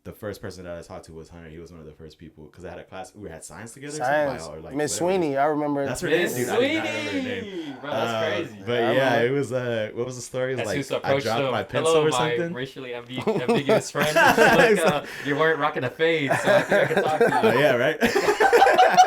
S1: the first person that I talked to was Hunter. He was one of the first people because I had a class. We had science together.
S3: Science.
S1: Or like
S3: Miss
S1: whatever.
S3: Sweeney, I remember.
S1: That's her name,
S4: Miss
S1: dude. I did not remember her name.
S4: Sweeney! Bro, that's crazy.
S1: But
S3: I
S1: yeah,
S3: remember.
S1: it was what was the story? It was
S4: That's who's
S1: like I
S4: approached
S1: dropped
S4: him.
S1: my pencil
S4: Hello,
S1: or
S4: my
S1: something.
S4: racially ambiguous friend. Look, you weren't rocking a fade, so I think I could talk to you.
S1: Oh yeah, right.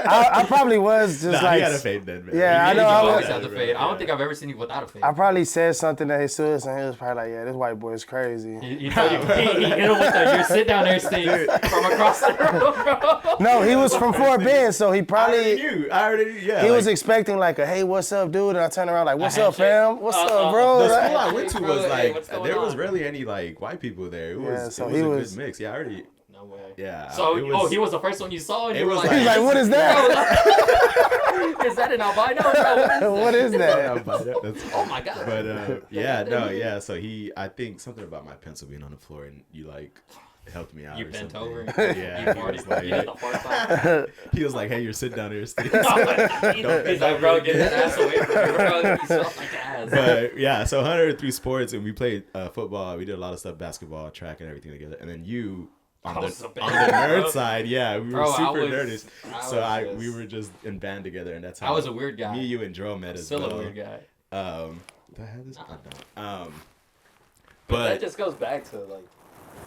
S3: I probably was just
S1: Nah,
S3: like.
S1: he had a fade then, man.
S3: Yeah, I
S4: You
S3: know, I
S4: always
S3: was-
S4: have the fade. I don't think I've ever seen you without a fade.
S3: I probably said something to Jesus, and he was probably like, "Yeah, this white boy is crazy."
S4: He told you, he hit him with the, your sit down there thing from across the room, bro.
S3: No, he was from Fort Bend, so he
S1: I
S3: probably
S1: already knew. Yeah.
S3: he was
S1: like,
S3: expecting like a "Hey, what's up, dude?" And I turned around like, "What's up,
S4: handshake.
S3: fam? What's up, bro?"
S1: the
S3: Like-
S1: school I went to
S4: Bro,
S1: was
S4: hey,
S1: like
S4: what's going
S1: there was
S4: on?
S1: rarely any like white people there. It was
S3: Yeah, so
S1: it was
S3: he
S1: a
S3: was-
S1: good mix. Yeah, I already.
S4: No way.
S1: Yeah.
S4: So,
S1: it was,
S4: he was the first one you saw, and
S1: it
S4: you were
S1: was
S4: like,
S3: He's like, "What is that?
S4: is that an albino? Bro,
S3: What is
S1: Yeah,
S3: that?"
S1: but that's-
S4: Oh my god.
S1: But yeah. So I think something about my pencil being on the floor and you like helped me out.
S4: You
S1: or
S4: bent
S1: something.
S4: over.
S1: Yeah.
S4: You
S1: he
S4: farted.
S1: was like-
S4: You did the fart sign.
S1: He was like, "Hey, you're sitting down here, Steve."
S4: He's like, bro, get that ass away from me, bro. He smelled like ass.
S1: But yeah, so Hunter through sports and we played football. We did a lot of stuff, basketball, track, and everything together. And then you on
S4: I
S1: the,
S4: was a
S1: on
S4: band,
S1: the nerd
S4: bro.
S1: side, yeah, we were
S4: Bro, I
S1: super
S4: was-
S1: nerdish.
S4: I
S1: So
S4: was
S1: we
S4: just-
S1: were just in band together, and that's how
S4: I was a weird guy.
S1: Me, you, and Joe met as
S4: Still
S1: well.
S4: a weird guy.
S1: Do I have this? I don't.
S4: But that
S1: But
S4: just goes back to like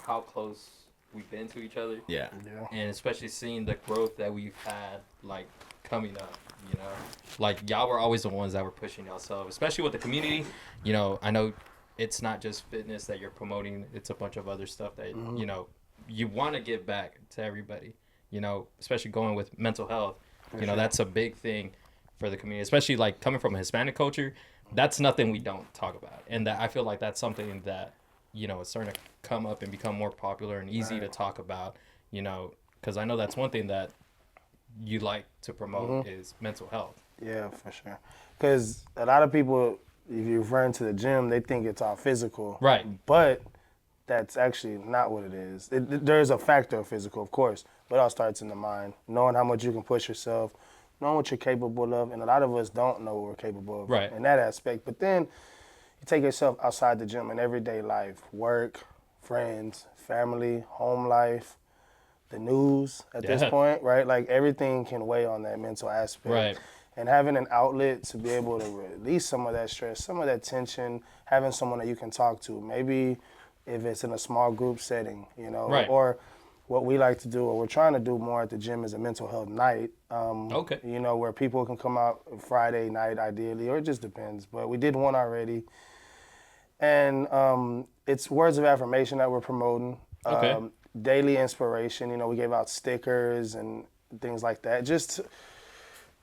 S4: how close we've been to each other,
S1: yeah,
S3: Yeah.
S4: and especially seeing the growth that we've had like coming up. Like y'all were always the ones that were pushing yourself, especially with the community. I know it's not just fitness that you're promoting. It's a bunch of other stuff that, you know, you want to give back to everybody, you know, especially going with mental health. You know, that's a big thing for the community, especially like coming from a Hispanic culture. That's nothing we don't talk about. And that I feel like that's something that, you know, is starting to come up and become more popular and easy to talk about, you know, because I know that's one thing that you like to promote is mental health.
S3: Yeah, for sure. Because a lot of people, if you're referring to the gym, they think it's all physical.
S4: Right.
S3: But that's actually not what it is. There is a factor of physical, of course, but it all starts in the mind. Knowing how much you can push yourself, knowing what you're capable of, and a lot of us don't know what we're capable of in that aspect. But then you take yourself outside the gym in everyday life, work, friends, family, home life, the news at this point, right? Like everything can weigh on that mental aspect.
S4: Right.
S3: And having an outlet to be able to release some of that stress, some of that tension, having someone that you can talk to, maybe if it's in a small group setting, you know, or what we like to do, or we're trying to do more at the gym, is a mental health night. You know, where people can come out Friday night ideally, or it just depends. But we did one already. And it's words of affirmation that we're promoting. Daily inspiration, you know, we gave out stickers and things like that. Just to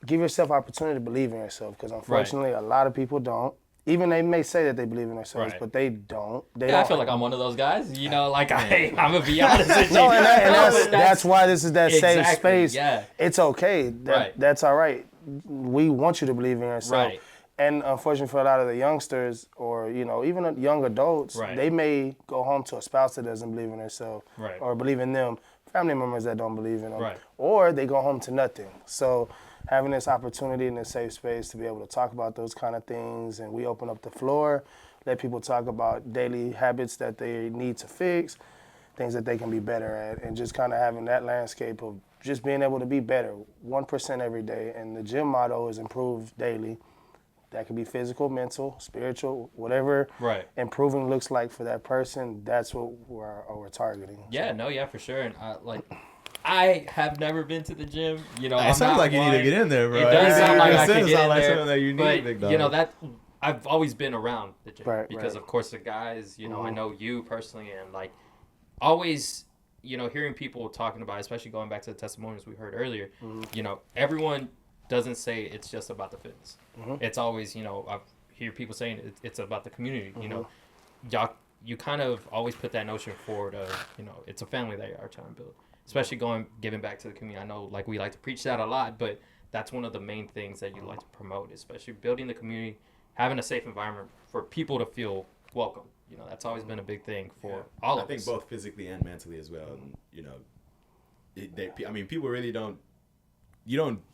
S3: give yourself opportunity to believe in yourself, because unfortunately a lot of people don't. Even they may say that they believe in themselves, but they don't.
S4: I feel like I'm one of those guys. You know, like I'm gonna be honest with you.
S3: No, and that's why this is that safe space.
S4: Yeah.
S3: It's okay. That's all right. We want you to believe in yourself.
S4: Right.
S3: And unfortunately for a lot of the youngsters, or you know, even young adults, they may go home to a spouse that doesn't believe in themselves, or believe in them, family members that don't believe in them, or they go home to nothing. So having this opportunity in a safe space to be able to talk about those kind of things, and we open up the floor, let people talk about daily habits that they need to fix, things that they can be better at, and just kind of having that landscape of just being able to be better, 1% every day. And the gym motto is improve daily. That could be physical, mental, spiritual, whatever improving looks like for that person. That's what we're targeting.
S4: Yeah, for sure. And I have never been to the gym. You know,
S1: it sounds like you need to get in there, bro.
S4: It does sound like I could get in there.
S1: Something that you need,
S4: big dog. You know, that I've always been around the gym because, of course, the guys. You know, I know you personally, and like always, you know, hearing people talking about, especially going back to the testimonials we heard earlier. You know, everyone doesn't say it's just about the fitness. It's always, you know, I hear people saying it's about the community. You know, you kind of always put that notion forward of, you know, it's a family that you are trying to build. Especially giving back to the community. I know, like, we like to preach that a lot, but that's one of the main things that you like to promote, especially building the community, having a safe environment for people to feel welcome. You know, that's always been a big thing for all of us.
S1: I think both physically and mentally as well. And, you know, people really don't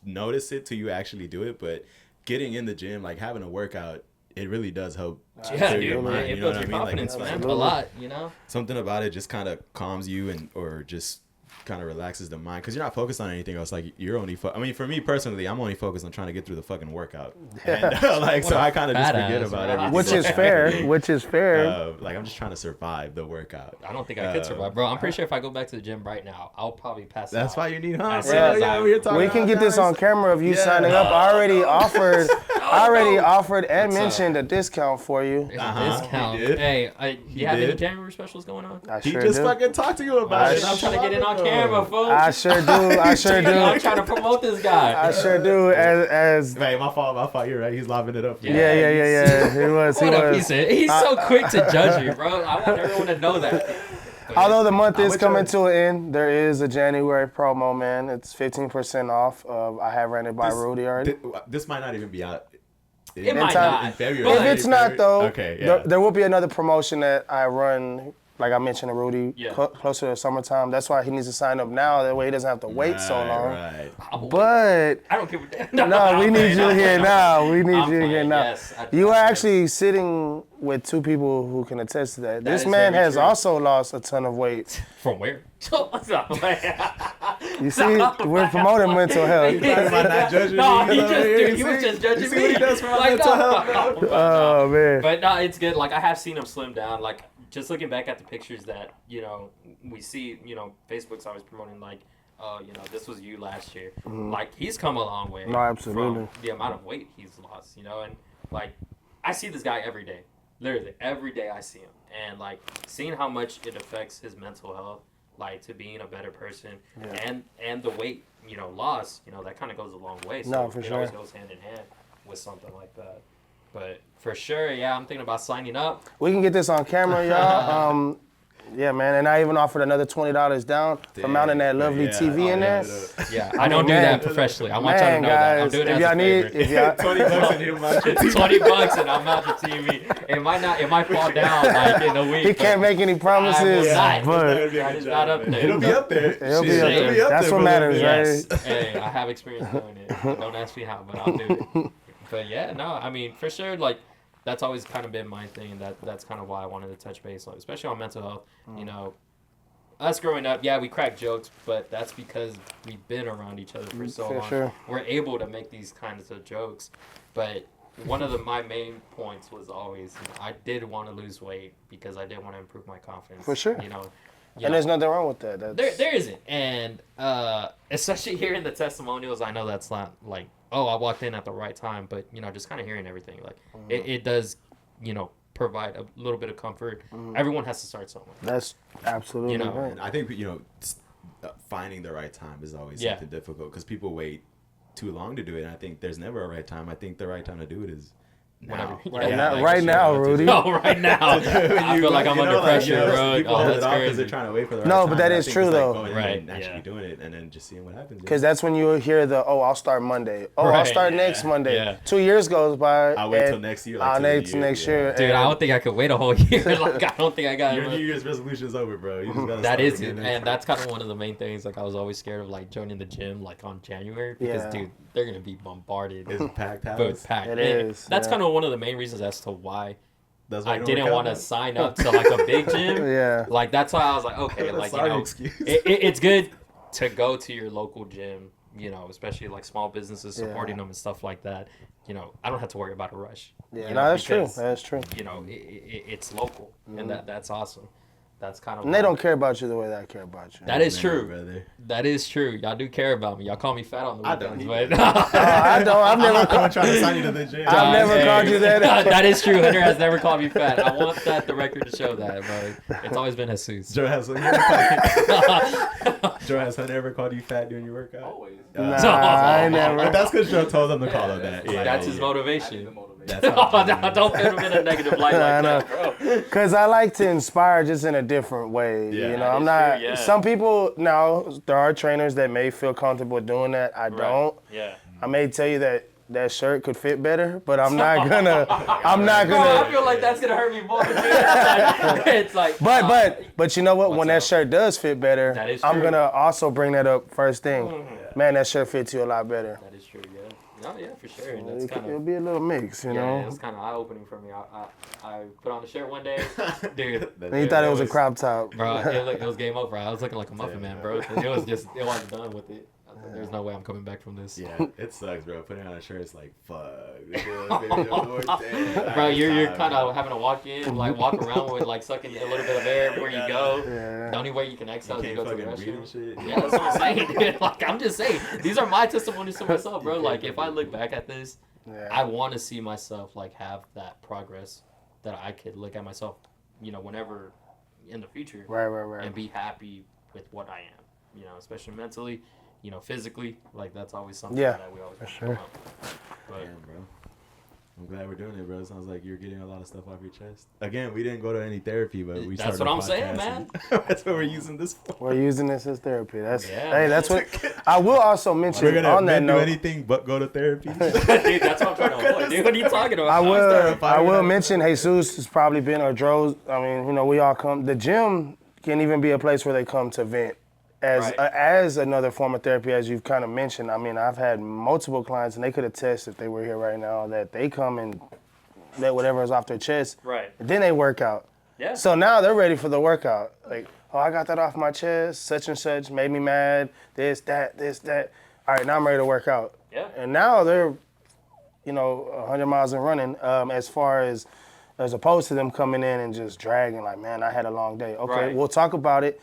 S1: notice it till you actually do it, but getting in the gym, like having a workout, it really does help clear your mind.
S4: It builds your confidence, man, a lot, you know?
S1: Something about it just kind of calms you or just kind of relaxes the mind, because you're not focused on anything else. Like, you're only I mean, for me personally, I'm only focused on trying to get through the fucking workout. And, like, so I kind of just forget about everything.
S3: Which is fair.
S1: Like, I'm just trying to survive the workout.
S4: I don't think I could survive, bro. I'm pretty sure if I go back to the gym right now, I'll probably pass out.
S1: That's why you need Hunt.
S3: We can get this on camera of you signing up. I already offered and mentioned a discount for you.
S4: Discount. Hey, do you have any January specials going on?
S1: He just fucking talked to you about it.
S4: I'm trying to get it on camera, folks.
S3: I sure do.
S4: I'm trying to promote this guy.
S3: I sure do.
S1: Hey, my fault. You're right. He's lobbing it up.
S3: Yeah. He was.
S4: He's so quick to judge you, bro. I want everyone to know that.
S3: Although the month is coming to an end, there is a January promo, man. It's 15% off. I have ran it by Rudy already.
S1: This might not even be out.
S4: It might not.
S1: In February.
S3: If it's not, though,
S1: okay,
S3: there will be another promotion that I run, like I mentioned to Rudy, closer to the summertime. That's why he needs to sign up now. That way he doesn't have to wait so long.
S1: Right.
S3: But
S4: I don't give a damn.
S3: No, we need you here now. We need you here now.
S4: Yes,
S3: you are actually sitting with two people who can attest to that. This man has also lost a ton of weight.
S4: From where?
S3: You see, we're promoting mental health.
S1: He's talking about not judging me.
S4: He was just judging me.
S1: You see what he does for my mental health, bro?
S3: Oh, man.
S4: But no, it's good. Like, I have seen him slim down. Like, just looking back at the pictures that, you know, we see, you know, Facebook's always promoting, like, you know, this was you last year. Like, he's come a long way.
S3: No, absolutely.
S4: From the amount of weight he's lost, you know, and like, I see this guy every day. Literally every day I see him, and like seeing how much it affects his mental health, like to being a better person, and the weight loss, that kind of goes a long way. So
S3: No, for
S4: it
S3: sure.
S4: always goes hand in hand with something like that. But for sure, yeah, I'm thinking about signing up.
S3: We can get this on camera, y'all. Yeah, man, and I even offered another $20 down for mounting that lovely TV in there.
S4: Yeah, I don't do
S3: man,
S4: that professionally. I want y'all to
S3: Man,
S4: know that. I'm
S3: guys,
S4: doing it
S3: if
S4: as
S3: y'all
S4: a
S3: need,
S4: favor.
S3: if y'all,
S1: $20 and he'll mount your TV.
S4: $20 and I'm out the TV. It might fall down like in a week.
S3: he can't make any promises,
S4: not.
S3: but
S4: That is not up there.
S1: It'll be up there.
S3: it'll be
S1: Shit,
S3: up
S1: it'll
S3: there.
S1: be up
S3: That's
S1: there,
S3: what
S1: brother.
S3: matters,
S4: Yes.
S3: right?
S4: Hey, I have experience doing it. Don't ask me how, but I'll do it. But yeah, no, I mean, for sure, like, that's always kind of been my thing. That's kind of why I wanted to touch base, like, especially on mental health. Us growing up, yeah, we crack jokes, but that's because we've been around each other for so long.
S3: Sure.
S4: We're able to make these kinds of jokes. But one of my main points was always, I did want to lose weight because I did want to improve my confidence.
S3: For sure.
S4: And
S3: there's nothing wrong with that.
S4: there isn't. And especially hearing the testimonials, I know that's not like, oh, I walked in at the right time, but, just kind of hearing everything. Like, it does, provide a little bit of comfort. Everyone has to start somewhere.
S3: That's absolutely right.
S1: And I think finding the right time is always something difficult because people wait too long to do it. And I think there's never a right time. I think the right time to do it is now.
S3: Right now, Rudy.
S4: No, right now. I feel like I'm under pressure, bro.
S1: People
S4: Oh,
S1: hold
S4: that's
S1: it off because
S4: crazy.
S1: they're trying to wait for the right
S3: No,
S1: time.
S3: but that
S1: I
S3: is
S1: think
S3: true,
S1: it's like
S3: though.
S1: going in
S4: Right,
S1: and actually
S4: yeah.
S1: doing it and then just seeing what happens.
S3: Because that's when you hear I'll start Monday. Oh, I'll
S4: Right,
S3: start next Monday.
S4: yeah.
S3: 2 years goes by.
S1: I'll wait
S3: and
S1: till next year.
S3: I'll wait till next year.
S4: Dude, I don't think I could wait a whole year. Like, I don't think I got
S1: Your
S4: it.
S1: New Year's resolution's over, bro. You just gotta
S4: That
S1: start
S4: is
S1: again
S4: it,
S1: next
S4: and that's kind of one of the main things. Like, I was always scared of like joining the gym like on January because,
S3: Yeah.
S4: dude, they're gonna be bombarded.
S1: It's a packed house.
S4: But packed.
S3: It
S4: And
S3: is,
S4: That's
S3: yeah.
S4: kind of one of the main reasons as to why
S1: That's why
S4: I
S1: you don't
S4: didn't
S1: work out,
S4: want to
S1: man?
S4: sign up to like a big gym.
S3: Yeah.
S4: Like, that's why I was like, okay, like,
S1: Sorry, excuse.
S4: it's good to go to your local gym, especially like small businesses supporting
S3: Yeah.
S4: them and stuff like that. I don't have to worry about a rush.
S3: Yeah, no, that's true.
S4: because,
S3: That's true.
S4: It's local, and that's awesome. That's kind of.
S3: And they don't care about you the way that I care about you.
S4: That is
S1: Man,
S4: true.
S1: brother.
S4: That is true. Y'all do care about me. Y'all call me fat on the
S1: I don't
S4: weekends,
S1: either.
S4: but
S3: I don't. I've never.
S1: I'm trying to sign you to the gym.
S3: I've never called you that.
S4: That is true. Hunter has never called me fat. I want the record to show that, bro. It's always been Jesus.
S1: Joe has Hunter ever called you fat during your workout?
S2: Always.
S3: Nah, I never.
S1: But that's because Joe told him to call him that. Yeah,
S4: That's his
S1: yeah.
S4: motivation.
S1: That's how
S4: Don't put him in a negative light
S3: I
S4: like
S3: know.
S4: that, bro.
S3: Cause I like to inspire just in a different way.
S1: Yeah.
S3: I'm
S4: That is
S3: not.
S4: true, yeah.
S3: Some people now there are trainers that may feel comfortable doing that. I don't.
S4: Yeah.
S3: I may tell you that shirt could fit better, but I'm not gonna. I'm not
S4: Bro, I
S3: gonna.
S4: feel like that's gonna hurt me more. Dude. It's like.
S3: But you know what? When
S4: What's
S3: that
S4: up?
S3: shirt does fit better,
S4: That is
S3: I'm
S4: true.
S3: gonna also bring that up first thing. Man, that shirt fits you a lot better.
S4: That is true. Yeah. No, yeah, for sure. That's kind
S3: It'll
S4: of.
S3: be a little mix, you
S4: Yeah,
S3: know.
S4: it was kind of eye opening for me. I put on the shirt one day, dude.
S3: And you thought it was a crop top.
S4: Bro, it was game over. I was looking like a muffin man, bro. It wasn't done with it. There's no way I'm coming back from this.
S1: Yeah, it sucks, bro. Putting on a shirt is like, fuck. This is maybe one more day.
S4: Bro, you're kind of having to walk around with like sucking a little bit of air everywhere you go.
S3: Yeah.
S4: The only way you can exhale is
S1: You
S4: to
S1: can't
S4: go to the
S1: fucking breathe
S4: restroom.
S1: and shit.
S4: Yeah, that's what I'm saying, dude. Like, I'm just saying, these are my testimonies to myself, bro. Like, if I look back at this,
S3: Yeah.
S4: I want to see myself like have that progress that I could look at myself, whenever in the future,
S3: Right.
S4: and be happy with what I am. Especially mentally, physically. Like, that's always something
S3: Yeah,
S4: that we always
S3: for
S4: talk
S3: sure.
S4: about. But
S1: Damn, bro. I'm glad we're doing it, bro. It sounds like you're getting a lot of stuff off your chest. Again, we didn't go to any therapy, but we
S4: That's
S1: started
S4: what
S1: a
S4: I'm saying,
S1: podcast,
S4: man.
S1: and that's what we're using this for.
S3: We're using this as therapy. That's
S4: Yeah,
S3: hey, that's what I will also mention
S1: We're gonna
S3: on that
S1: do
S3: note.
S1: anything but go to therapy.
S4: dude, that's what I'm trying to avoid. Dude, what are you talking about?
S3: I will mention Jesus has probably been or Droz. I mean, we all come. The gym can even be a place where they come to vent. As
S4: Right.
S3: as another form of therapy, as you've kind of mentioned. I mean, I've had multiple clients, and they could attest if they were here right now that they come and let whatever is off their chest.
S4: Right.
S3: And then they work out.
S4: Yeah.
S3: So now they're ready for the workout. Like, oh, I got that off my chest, such and such, made me mad, this, that. All right, now I'm ready to work out.
S4: Yeah.
S3: And now they're, 100 miles and running as opposed to them coming in and just dragging, like, man, I had a long day. Okay,
S4: Right.
S3: we'll talk about it.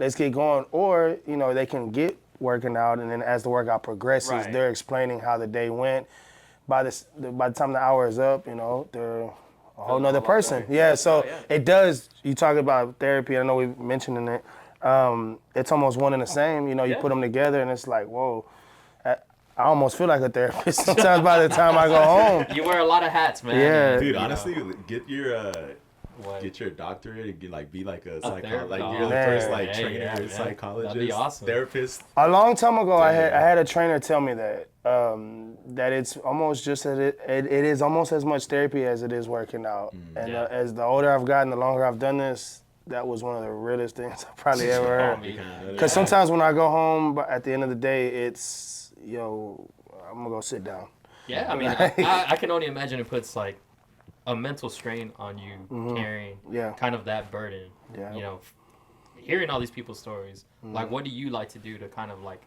S3: Let's get going. Or, they can get working out, and then as the workout progresses,
S4: Right.
S3: they're explaining how the day went. By the time the hour is up, they're a whole nother person. Yeah, so it does. You talk about therapy. I know we mentioned it. It's almost one and the same. You know, you put them together, and it's like, whoa. I almost feel like a therapist sometimes by the time I go home.
S4: You wear a lot of hats, man.
S3: Yeah.
S1: Dude, honestly, get your doctorate and be like a psychologist. Like you're the first trainer, psychologist,
S4: That'd be awesome.
S1: therapist.
S3: A long time ago, I had a trainer tell me that that it's almost just that it is almost as much therapy as it is working out. And as the older I've gotten, the longer I've done this, that was one of the realest things I probably ever heard. Because sometimes when I go home, at the end of the day, it's, I'm gonna go sit down.
S4: Yeah, I mean, I can only imagine it puts like a mental strain on you carrying kind of that burden.
S3: Yeah.
S4: You know, hearing all these people's stories. Like, what do you like to do to kind of like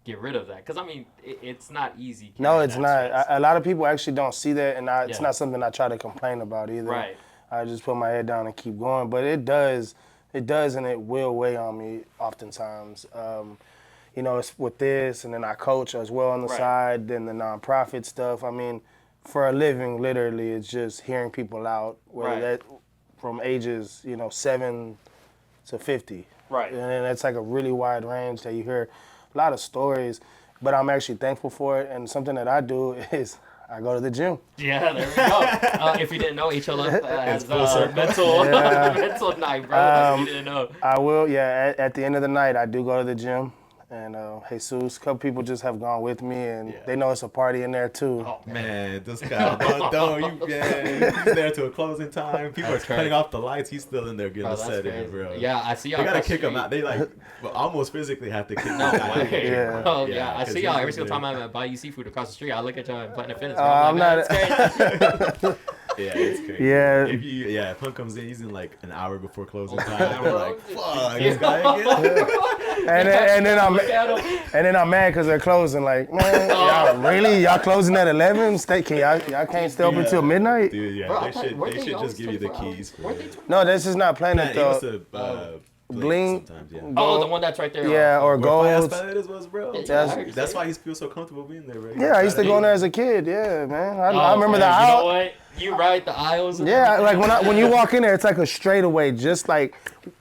S4: get rid of that? Because I mean, it's not easy.
S3: No, it's not. A lot of people actually don't see that, and it's not something I try to complain about either.
S4: Right.
S3: I just put my head down and keep going. But it does, and it will weigh on me oftentimes. It's with this, and then I coach as well on the side, then the nonprofit stuff. I mean, for a living, literally, it's just hearing people out, whether that from ages, 7 to 50.
S4: Right.
S3: And that's like a really wide range that you hear a lot of stories, but I'm actually thankful for it. And something that I do is I go to the gym.
S4: Yeah, there we go. If you didn't know, HLF has mental night, bro. If you didn't know.
S3: I will, at the end of the night, I do go to the gym. And Jesus, a couple people just have gone with me, and they know it's a party in there too.
S1: Oh man, this guy, he's there to a closing time. People are turning off the lights. He's still in there getting the set in, bro.
S4: Yeah, I see y'all.
S1: They gotta kick him out. They almost physically have to kick him out.
S4: I see y'all every single time I'm at Bayou Seafood across the street. I look at y'all and Platinum Fitness.
S3: I'm not.
S1: Yeah, it's crazy.
S3: Yeah.
S1: If Punk comes in, he's in like an hour before closing time. We're like, fuck, this guy again.
S3: and then I'm mad because they're closing. Like, man, y'all closing at 11? Y'all can't stay open until midnight?
S1: Dude,
S4: Bro,
S1: they should just give you the keys.
S3: No, this is not Planet though. Bling.
S4: Oh, the one that's right there.
S3: Yeah, or Gold.
S1: Bro. That's why he feels so comfortable being there, right?
S3: Yeah, I used to go in there as a kid. Yeah, man. I remember the aisle.
S4: You know what? You right, the aisles.
S3: Yeah, like when you walk in there, it's like a straightaway, just like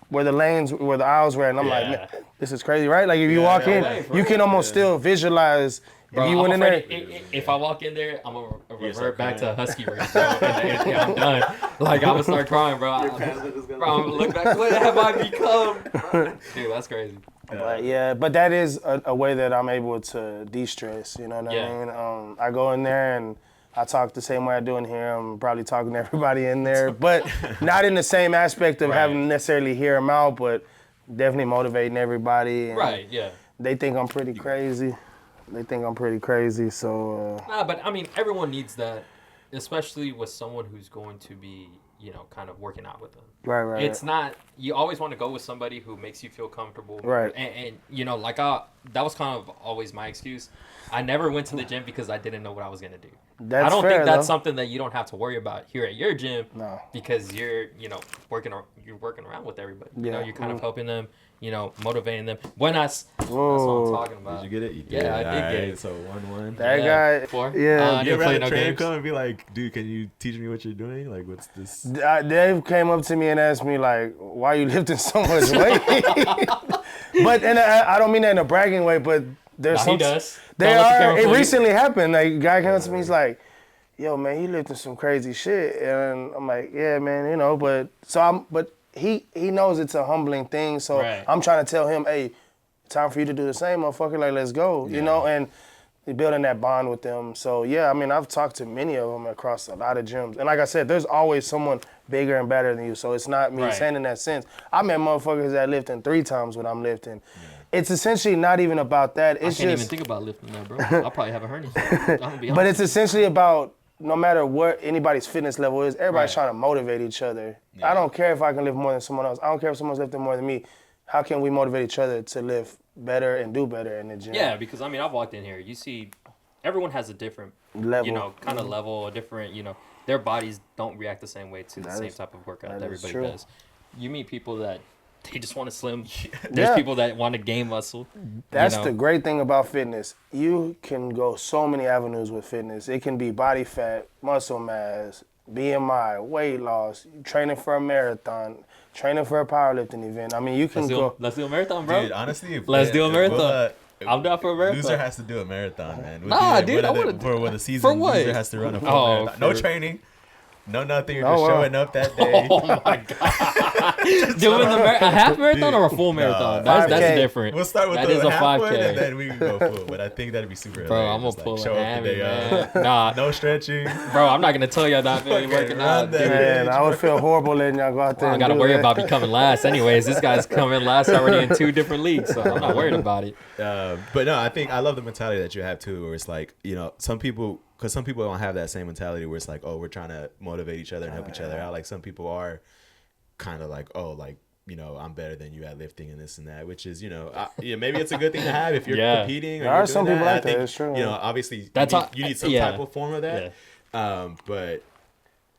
S3: where the aisles were, and I'm like, man, this is crazy, right? Like if you walk in, you can almost still visualize.
S4: Bro,
S3: if you went in there,
S4: if I walk in there, I'm gonna revert back to a husky race, bro. And I'm done. Like I'm gonna start crying, bro. I'm gonna look back. What have I become? Dude, that's crazy.
S3: But that is a way that I'm able to de-stress. You know what I mean? I go in there and I talk the same way I do in here. I'm probably talking to everybody in there, but not in the same aspect of having to necessarily hear them out, but definitely motivating everybody. And they think I'm pretty crazy. So.
S4: Nah, but I mean, everyone needs that, especially with someone who's going to be, kind of working out with them.
S3: Right.
S4: It's not, you always want to go with somebody who makes you feel comfortable.
S3: Right.
S4: And that was kind of always my excuse. I never went to the gym because I didn't know what I was going to do.
S3: That's
S4: I don't
S3: fair,
S4: think that's
S3: though.
S4: something that you don't have to worry about here at your gym.
S3: No.
S4: Because you're working around with everybody. You're kind of helping them, motivating them. Buenas. That's what I'm talking about.
S1: Did you get it?
S4: Yeah, I did get it.
S1: So 1-1.
S3: That guy.
S4: 4?
S3: Yeah.
S1: You ever
S4: play
S1: had a
S4: no
S1: trainer
S4: games?
S1: come and be like, dude, can you teach me what you're doing? Like, what's this?
S3: Dave came up to me and asked me, like, why are you lifting so much weight? But, and I don't mean that in a bragging way, but there's
S4: he does.
S3: It recently happened. Like, a guy came up to me, he's like, yo, man, you lifting some crazy shit. And I'm like, yeah, man, but he knows it's a humbling thing. So I'm trying to tell him, hey, time for you to do the same, motherfucker. Like, let's go, and building that bond with them. So, yeah, I mean, I've talked to many of them across a lot of gyms. And like I said, there's always someone bigger and better than you. So it's not me saying in that sense. I met motherfuckers that lifting 3 times what I'm lifting. Yeah. It's essentially not even about that. It's
S4: I can't even think about lifting that, bro. I'll probably have a hernia. I'm gonna be honest.
S3: But it's essentially about no matter what anybody's fitness level is, everybody's trying to motivate each other. Yeah. I don't care if I can lift more than someone else. I don't care if someone's lifting more than me. How can we motivate each other to lift better and do better in the gym?
S4: Yeah, because I mean, I've walked in here. You see, everyone has a different level, kind of level, a different, their bodies don't react the same way to the same type of workout that everybody does. You meet people that they just want to slim. There's people that want to gain muscle.
S3: That's the great thing about fitness. You can go so many avenues with fitness. It can be body fat, muscle mass, BMI, weight loss, training for a marathon, training for a powerlifting event. I mean, you can go.
S4: Let's do a marathon, bro.
S1: Dude, honestly,
S4: Let's do a marathon.
S1: We'll,
S4: I'm down for a marathon.
S1: Loser has to do a marathon, man. We'll
S4: Nah,
S1: do
S4: dude, I wanna
S1: for the season.
S4: for what?
S1: Loser has to run a full
S4: Oh,
S1: marathon. No
S4: for-
S1: training, no nothing. You're
S3: Oh,
S1: just
S3: wow.
S1: showing up that day.
S4: Oh my god! Doing a half marathon or a full marathon? That's
S3: 5K.
S4: different.
S1: We'll start with
S4: That
S1: the
S4: is a
S1: half one,
S4: 5K.
S1: and then we can go full. But I think that'd be super.
S4: Bro, I'm
S1: hilarious.
S4: gonna pull
S1: show
S4: a
S1: up the
S4: hammy,
S1: day
S4: man.
S1: of.
S4: Nah,
S1: No stretching.
S4: bro, I'm not gonna tell y'all that really
S1: Okay,
S4: working
S1: run
S4: out,
S1: that.
S4: dude.
S3: Man, I would feel horrible letting y'all go out there.
S4: I
S3: and
S4: gotta
S3: do
S4: worry
S3: that.
S4: about becoming last, anyways. This guy's coming last already in 2 different leagues, so I'm not worried about it.
S1: But no, I think I love the mentality that you have too, where it's like, some people don't have that same mentality where it's like, oh, we're trying to motivate each other and help each other out. Like some people are kind of like, oh, like, I'm better than you at lifting and this and that, which is, maybe it's a good thing to have if you're
S4: Yeah.
S1: competing. Or
S3: There
S1: you're
S3: are some
S1: doing
S3: people
S1: that.
S3: like
S1: I think,
S3: that, it's true.
S1: obviously
S4: That's
S1: you need some
S4: yeah.
S1: type of form of that. But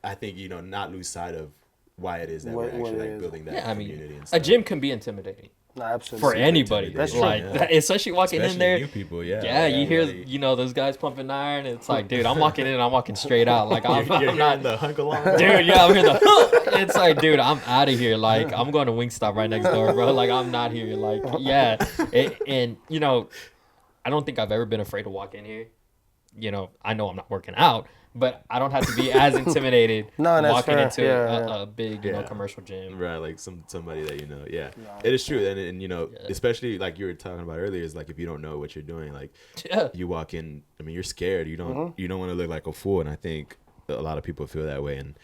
S1: I think, not lose sight of why it is that
S3: What
S1: we're actually
S3: it
S1: like
S3: is.
S1: building that
S4: Yeah, I
S1: community
S4: mean,
S1: and
S4: a
S1: stuff.
S4: gym can be intimidating
S3: No, absolutely.
S4: for anybody.
S1: That's
S3: true.
S4: Like,
S1: Yeah.
S4: especially walking
S1: Especially
S4: in there.
S1: new people, yeah.
S4: Yeah, you hear,
S1: Everybody-
S4: those guys pumping iron. And it's like, dude, I'm walking in and I'm walking straight out. Like, I'm
S1: You're
S4: not.
S1: hearing the hunk along.
S4: Dude, yeah, I'm here. It's like, dude, I'm out of here. Like, I'm going to Wingstop right next door, bro. Like, I'm not here. Like, yeah. And I don't think I've ever been afraid to walk in here. I know I'm not working out, but I don't have to be as intimidated
S3: No, that's
S4: walking
S3: fair.
S4: into
S3: Yeah,
S4: a big,
S1: Yeah.
S4: commercial gym.
S1: Right, like somebody that yeah. It is true, and especially like you were talking about earlier, is like if you don't know what you're doing, like
S4: Yeah.
S1: you walk in, I mean, you're scared, you don't want to look like a fool, and I think a lot of people feel that way, and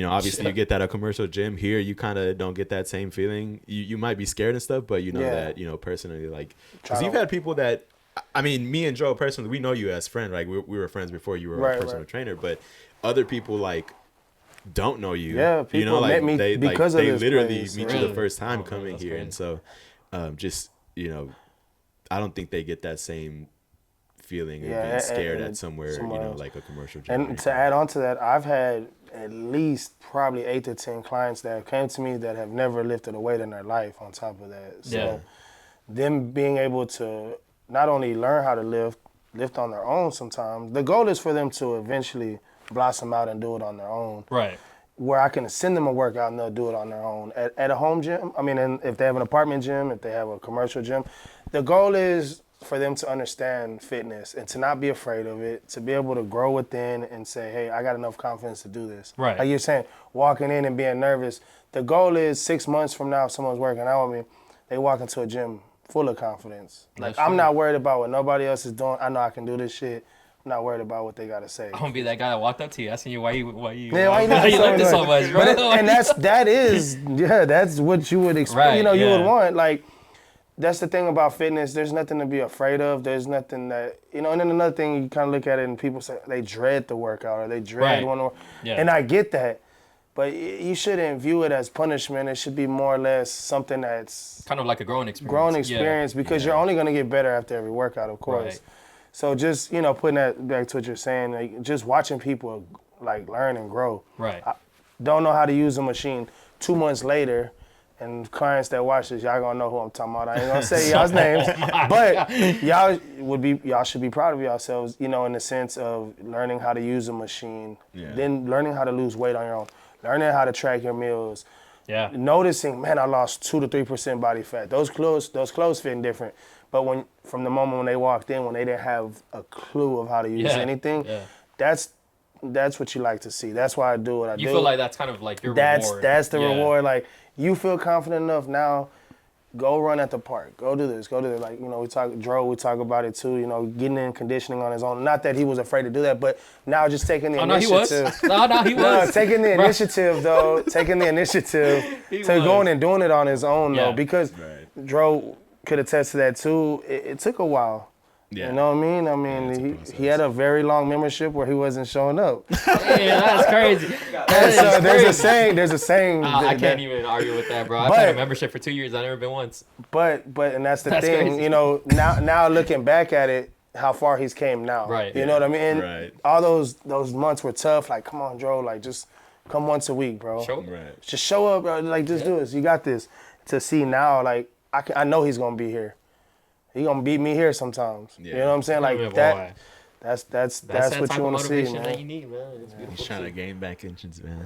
S1: obviously you get that at a commercial gym. Here you kind of don't get that same feeling. You might be scared and stuff, but that personally, like, because you've had people that, I mean, me and Joe personally, we know you as friends. Like we were friends before you were a personal trainer, but other people like don't know you.
S3: Yeah, people met me
S1: they
S3: because of
S1: they
S3: this
S1: literally
S3: place.
S1: meet
S3: Really?
S1: you the first time
S4: Oh,
S1: coming
S4: that's
S1: here,
S4: crazy.
S1: and so just I don't think they get that same feeling of
S3: Yeah,
S1: being scared
S3: and
S1: at somewhere
S3: else.
S1: like a commercial gym.
S3: And to add on to that, I've had at least probably 8 to 10 clients that have came to me that have never lifted a weight in their life on top of that. So
S4: Yeah.
S3: them being able to not only learn how to lift on their own sometimes, the goal is for them to eventually blossom out and do it on their own.
S4: Right.
S3: Where I can send them a workout and they'll do it on their own. At a home gym, I mean, and if they have an apartment gym, if they have a commercial gym, the goal is for them to understand fitness and to not be afraid of it, to be able to grow within and say, hey, I got enough confidence to do this.
S4: Right.
S3: Like you're saying, walking in and being nervous. The goal is 6 months from now, if someone's working out with me, they walk into a gym full of confidence. Like,
S4: That's
S3: I'm
S4: true.
S3: not worried about what nobody else is doing. I know I can do this shit. I'm not worried about what they got to say.
S4: I'm gonna be that guy that walked up to you asking you why you
S3: Yeah, why you not
S4: like this so much, bro.
S3: But and that's what you would expect.
S4: Right,
S3: you
S4: yeah.
S3: would want. Like, that's the thing about fitness. There's nothing to be afraid of. There's nothing that And then another thing, you kind of look at it and people say they dread the workout or they dread
S4: Right.
S3: one.
S4: Yeah.
S3: And I get that, but you shouldn't view it as punishment. It should be more or less something that's
S4: Kind of like a growing experience.
S3: growing
S4: Yeah.
S3: experience because you're only gonna get better after every workout, of course.
S4: Right.
S3: So just putting that back to what you're saying, like, just watching people like learn and grow.
S4: Right.
S3: Don't know how to use a machine 2 months later, and clients that watch this, y'all gonna know who I'm talking about. I ain't gonna say y'all's names, but y'all should be proud of yourselves, in the sense of learning how to use a machine, then learning how to lose weight on your own, learning how to track your meals,
S4: Yeah.
S3: noticing, man, I lost 2 to 3% body fat. Those clothes fitting different, but from the moment when they walked in, when they didn't have a clue of how to use
S4: Yeah.
S3: anything,
S4: Yeah.
S3: that's what you like to see. That's why I do what I do.
S4: You feel like that's kind of like your
S3: That's
S4: reward.
S3: the reward. Like, you feel confident enough now, go run at the park. Go do this. Go do that. Like, we talk about it too, getting in conditioning on his own. Not that he was afraid to do that, but now just taking the initiative.
S4: No, he was.
S3: Taking the initiative though, taking the initiative
S4: He
S3: to
S4: was.
S3: going and doing it on his own
S4: Yeah.
S3: though, because Dro could attest to that too. It took a while.
S1: Yeah.
S3: You know what I mean? I mean, he had a very long membership where he wasn't showing up.
S4: Yeah, that's crazy.
S3: And so there's a saying.
S4: I
S3: that-
S4: can't even argue with that, bro. I've
S3: But-
S4: had a membership for 2 years. I've never been once.
S3: But and that's the
S4: That's
S3: thing,
S4: crazy.
S3: now looking back at it, how far he's came now.
S4: Right.
S3: You know what I mean? And
S1: Right.
S3: all those months were tough. Like, come on, Dro, like, just come once a week, bro.
S4: Sure.
S1: Right.
S3: Just show up, bro. Like, just do this. You got this. To see now, like, I know he's gonna be here. He gonna beat me here sometimes. You
S1: Yeah.
S3: know what I'm saying? Like
S4: Yeah,
S3: that.
S4: boy.
S3: That's
S4: That's that
S3: what
S4: type
S3: you
S4: of
S3: want to see,
S4: motivation that
S3: man.
S4: you need, man. It's beautiful.
S1: He's trying to gain back inches, man.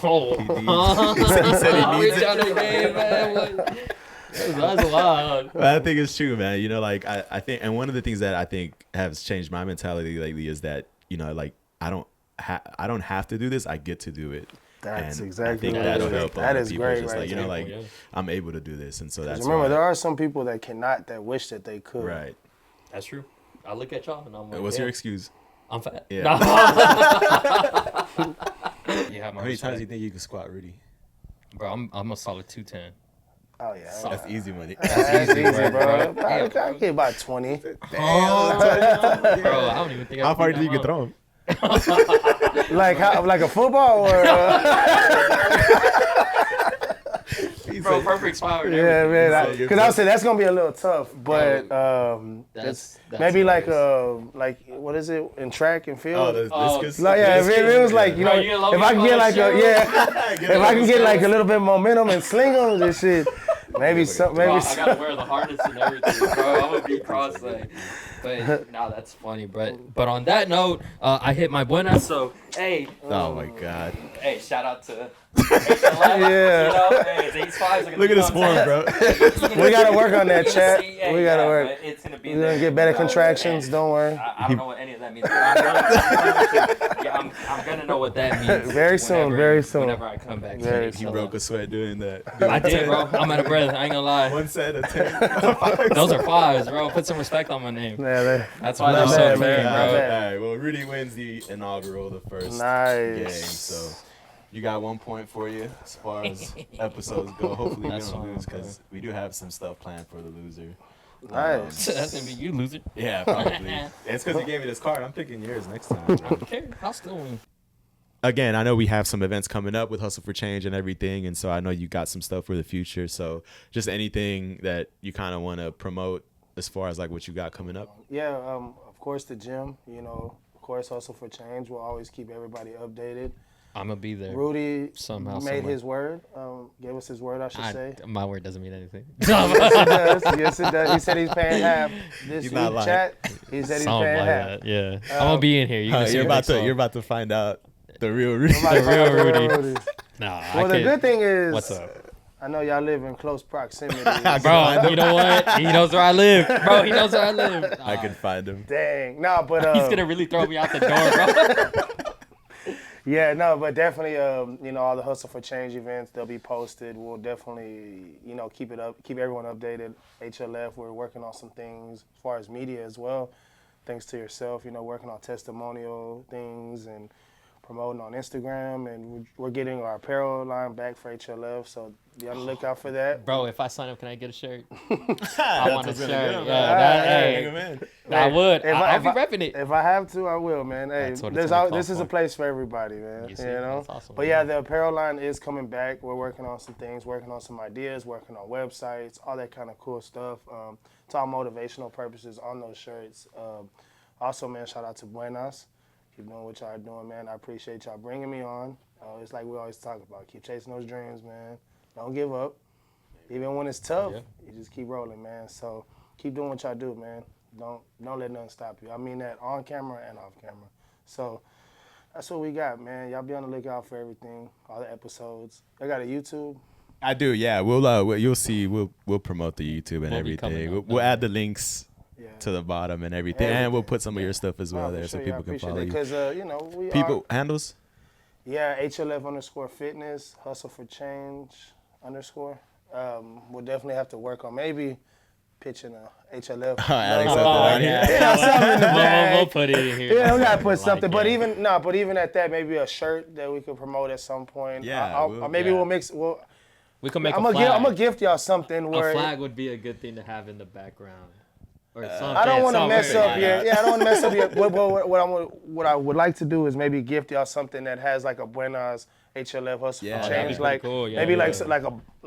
S4: Oh,
S1: He said he needs
S4: Reach out of the game, man. What? That's wild.
S1: But I think it's true, man. You know, like I think, and one of the things that I think has changed my mentality lately is that, you know, like I don't have to do this. I get to do it.
S3: That's
S1: And
S3: exactly
S1: I think
S3: what
S1: that'll
S3: it is.
S1: help a
S3: That
S1: lot of
S3: is
S1: people.
S3: great,
S1: Just
S3: right
S1: like, you know,
S3: there.
S1: like
S4: Yeah.
S1: I'm able to do this, and so that's
S3: Remember,
S1: why-
S3: there are some people that cannot, that wish that they could.
S1: right.
S4: That's true. I look at y'all and I'm like,
S1: What's
S4: damn,
S1: your excuse?
S4: I'm fat.
S1: Yeah.
S4: No. You have my
S1: How many times
S4: respect.
S1: do you think you can squat, Rudy?
S4: Bro, I'm a solid 210.
S3: Oh yeah.
S1: That's easy money.
S3: That's easy,
S4: work,
S3: bro.
S4: bro.
S3: I get about 20.
S4: Bro, I don't even think I
S1: How far
S4: beat
S1: do you
S4: that
S1: can
S4: up.
S1: throw him?
S3: Like a football or
S4: Bro, perfect spot.
S3: yeah, man.
S1: So you're
S3: Because I would say that's gonna be a little tough, but
S4: That's
S3: maybe like
S4: hilarious.
S3: like what is it in track and
S1: Oh,
S3: field?
S1: the
S4: Oh,
S1: discus.
S3: Like yeah, if it was like you
S4: Bro,
S3: know,
S4: you know,
S3: if I can
S4: Logan
S3: get like
S4: Paul
S3: a if I can get like a little bit of momentum and sling them, this shit, maybe some
S4: Bro,
S3: maybe
S4: I gotta wear the harness and everything, bro. I'm gonna be cross-legged. But nah, that's funny. But on that note, I hit my buenas. So hey,
S1: Oh my God!
S4: hey, shout out to HLF.
S3: Yeah.
S4: You know, hey, these fives are gonna
S1: Look at
S4: be
S1: this
S4: on
S1: form,
S4: test.
S1: bro.
S3: we gotta work on that
S4: You
S3: chat.
S4: see, yeah,
S3: We gotta
S4: yeah,
S3: work.
S4: but it's gonna be
S3: We're
S4: there.
S3: gonna get better
S4: You know,
S3: contractions.
S4: and
S3: Don't worry.
S4: I don't know what any of that means. But I'm gonna know what that means.
S3: Very soon, very soon.
S4: Whenever I come back.
S3: Very
S1: He
S3: soon.
S1: broke a sweat doing that.
S4: I did, bro. I'm out of breath. I ain't gonna lie.
S1: One set of 10.
S4: Those are fives, bro. Put some respect on my name.
S3: Yeah,
S4: That's why
S3: Not
S4: they're so
S3: bad,
S4: clean,
S3: man.
S4: bro.
S3: Not
S1: All
S3: bad.
S1: right. Well, Rudy wins the inaugural, the first
S3: Nice.
S1: game. So you got 1 point for you as far as episodes go. Hopefully we
S4: That's
S1: don't
S4: fine,
S1: lose because we do have some stuff planned for the loser.
S3: Nice.
S4: That's gonna be you, loser.
S1: Yeah, probably. It's because you gave me this card. I'm picking yours next time.
S4: I don't care. I'll still win.
S1: Again, I know we have some events coming up with Hustle for Change and everything, and so I know you got some stuff for the future. So just anything that you kind of want to promote as far as like what you got coming up.
S3: Yeah, of course the gym, you know, of course Hustle for Change. We'll always keep everybody updated.
S4: I'm gonna be there.
S3: Rudy
S4: Somehow,
S3: made
S4: somewhere.
S3: his word, gave us his word, I should say.
S4: My word doesn't mean anything.
S3: Yes, it does. Yes, it does. He said he's paying half. This
S1: He's not lying.
S3: chat, he said he's
S4: Something
S3: paying
S4: like
S3: half.
S4: that. Yeah. I'm gonna be in here. You can see
S1: You're
S4: what
S1: about
S4: they
S1: to
S4: saw.
S1: you're about to find out the real Rudy.
S3: Somebody
S4: The real
S3: find out
S4: Rudy. Nah,
S3: Well, the good thing is,
S4: What's up?
S3: I know y'all live in close proximity.
S4: Bro, you know what? He knows where I live. Bro, he knows where I live.
S1: I can find him.
S3: Dang. No, but
S4: He's gonna really throw me out the door, bro.
S3: yeah, no, but definitely, you know, all the Hustle for Change events, they'll be posted. We'll definitely, you know, keep everyone updated. HLF, we're working on some things as far as media as well. Thanks to yourself, you know, working on testimonial things and promoting on Instagram, and we're getting our apparel line back for HLF, so be on the lookout for that.
S4: Bro, if I sign up, can I get a shirt? I want a
S1: what's
S4: shirt.
S1: gonna get him,
S4: Yeah,
S1: man.
S4: that,
S1: Bring
S4: hey,
S1: him in.
S4: I would.
S3: If
S4: I'll be
S3: if
S4: repping it.
S3: If I have to, I will, man. Hey,
S4: That's what it's gonna be
S3: this is a
S4: called for.
S3: place for everybody, man.
S4: You
S3: You,
S4: see?
S3: know.
S4: That's awesome,
S3: But
S4: man.
S3: yeah, the apparel line is coming back. We're working on some things, working on some ideas, working on websites, all that kind of cool stuff. It's all motivational purposes on those shirts. Also, man, shout out to Buenas. Keep doing what y'all are doing, man. I appreciate y'all bringing me on. It's like we always talk about. Keep chasing those dreams, man. Don't give up. Even when it's tough,
S4: Yeah.
S3: you just keep rolling, man. So keep doing what y'all do, man. Don't let nothing stop you. I mean that on camera and off camera. So that's what we got, man. Y'all be on the lookout for everything, all the episodes. I got a YouTube.
S1: I do, yeah. You'll see. We'll promote the YouTube and
S4: We'll be coming
S1: everything.
S4: up,
S1: We'll
S4: man.
S1: add the links
S3: Yeah.
S1: to the bottom and everything, and we'll put some of your stuff as well
S3: No, for
S1: there, so
S3: sure, yeah, I
S1: people can
S3: appreciate
S1: follow
S3: it,
S1: you.
S3: because you know we
S1: People handles.
S3: Yeah, HLF_fitness, Hustle for Change _. We'll definitely have to work on maybe pitching a HLF.
S1: Adding
S3: logo.
S1: something on here.
S3: Yeah, something in the bag.
S4: We'll put it in here.
S3: Yeah, we gotta put
S4: Like
S3: something. But
S4: that.
S3: even at that, maybe a shirt that we could promote at some point.
S1: Yeah,
S3: Or maybe
S4: yeah.
S3: we'll mix. Well,
S4: We can make
S3: I'm
S4: a flag.
S3: gonna gift y'all something where
S4: A flag would be a good thing to have in the background. Or something.
S3: I don't want to
S4: somewhere.
S3: mess up your. Yeah, I don't want to mess up your. What I would like to do is maybe gift y'all something that has like a Buenas HLF Hustle
S1: Yeah,
S3: for
S1: that'd
S3: Change,
S1: be
S3: like
S4: pretty cool, yeah,
S3: maybe
S4: yeah.
S3: like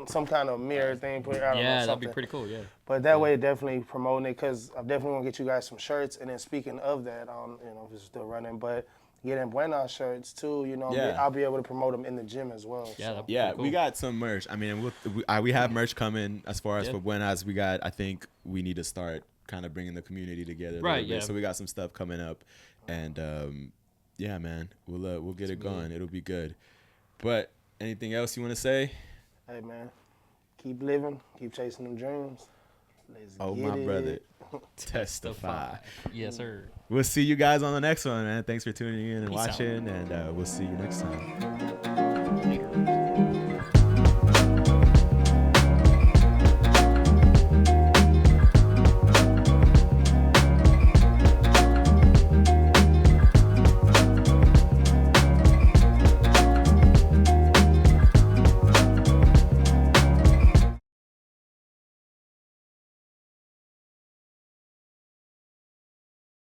S3: some kind of mirror thing. Put, I don't know,
S4: Yeah, that'd be
S3: something.
S4: pretty cool, yeah.
S3: But that way, definitely promoting it, because I definitely want to get you guys some shirts. And then speaking of that, you know, if it's still running, but getting Buenas shirts too. You know,
S1: Yeah.
S3: I'll be able to promote them in the gym as well.
S4: Yeah,
S3: so.
S4: that'd be
S1: Yeah,
S4: pretty cool.
S1: we got some merch. I mean, we have merch coming as far as
S4: Yeah.
S1: for Buenas. I think we need to start kind of bringing the community together a
S4: Right,
S1: little bit.
S4: yeah.
S1: So we got some stuff coming up, and yeah, man, we'll get it going. It'll be good. But anything else you want to say?
S3: Hey, man, keep living, keep chasing them dreams. Let's
S1: Oh,
S3: get
S1: my
S3: it.
S1: brother, testify.
S4: Yes, sir.
S1: We'll see you guys on the next one, man. Thanks for tuning in and
S4: Peace out.
S1: watching, and we'll see you next time.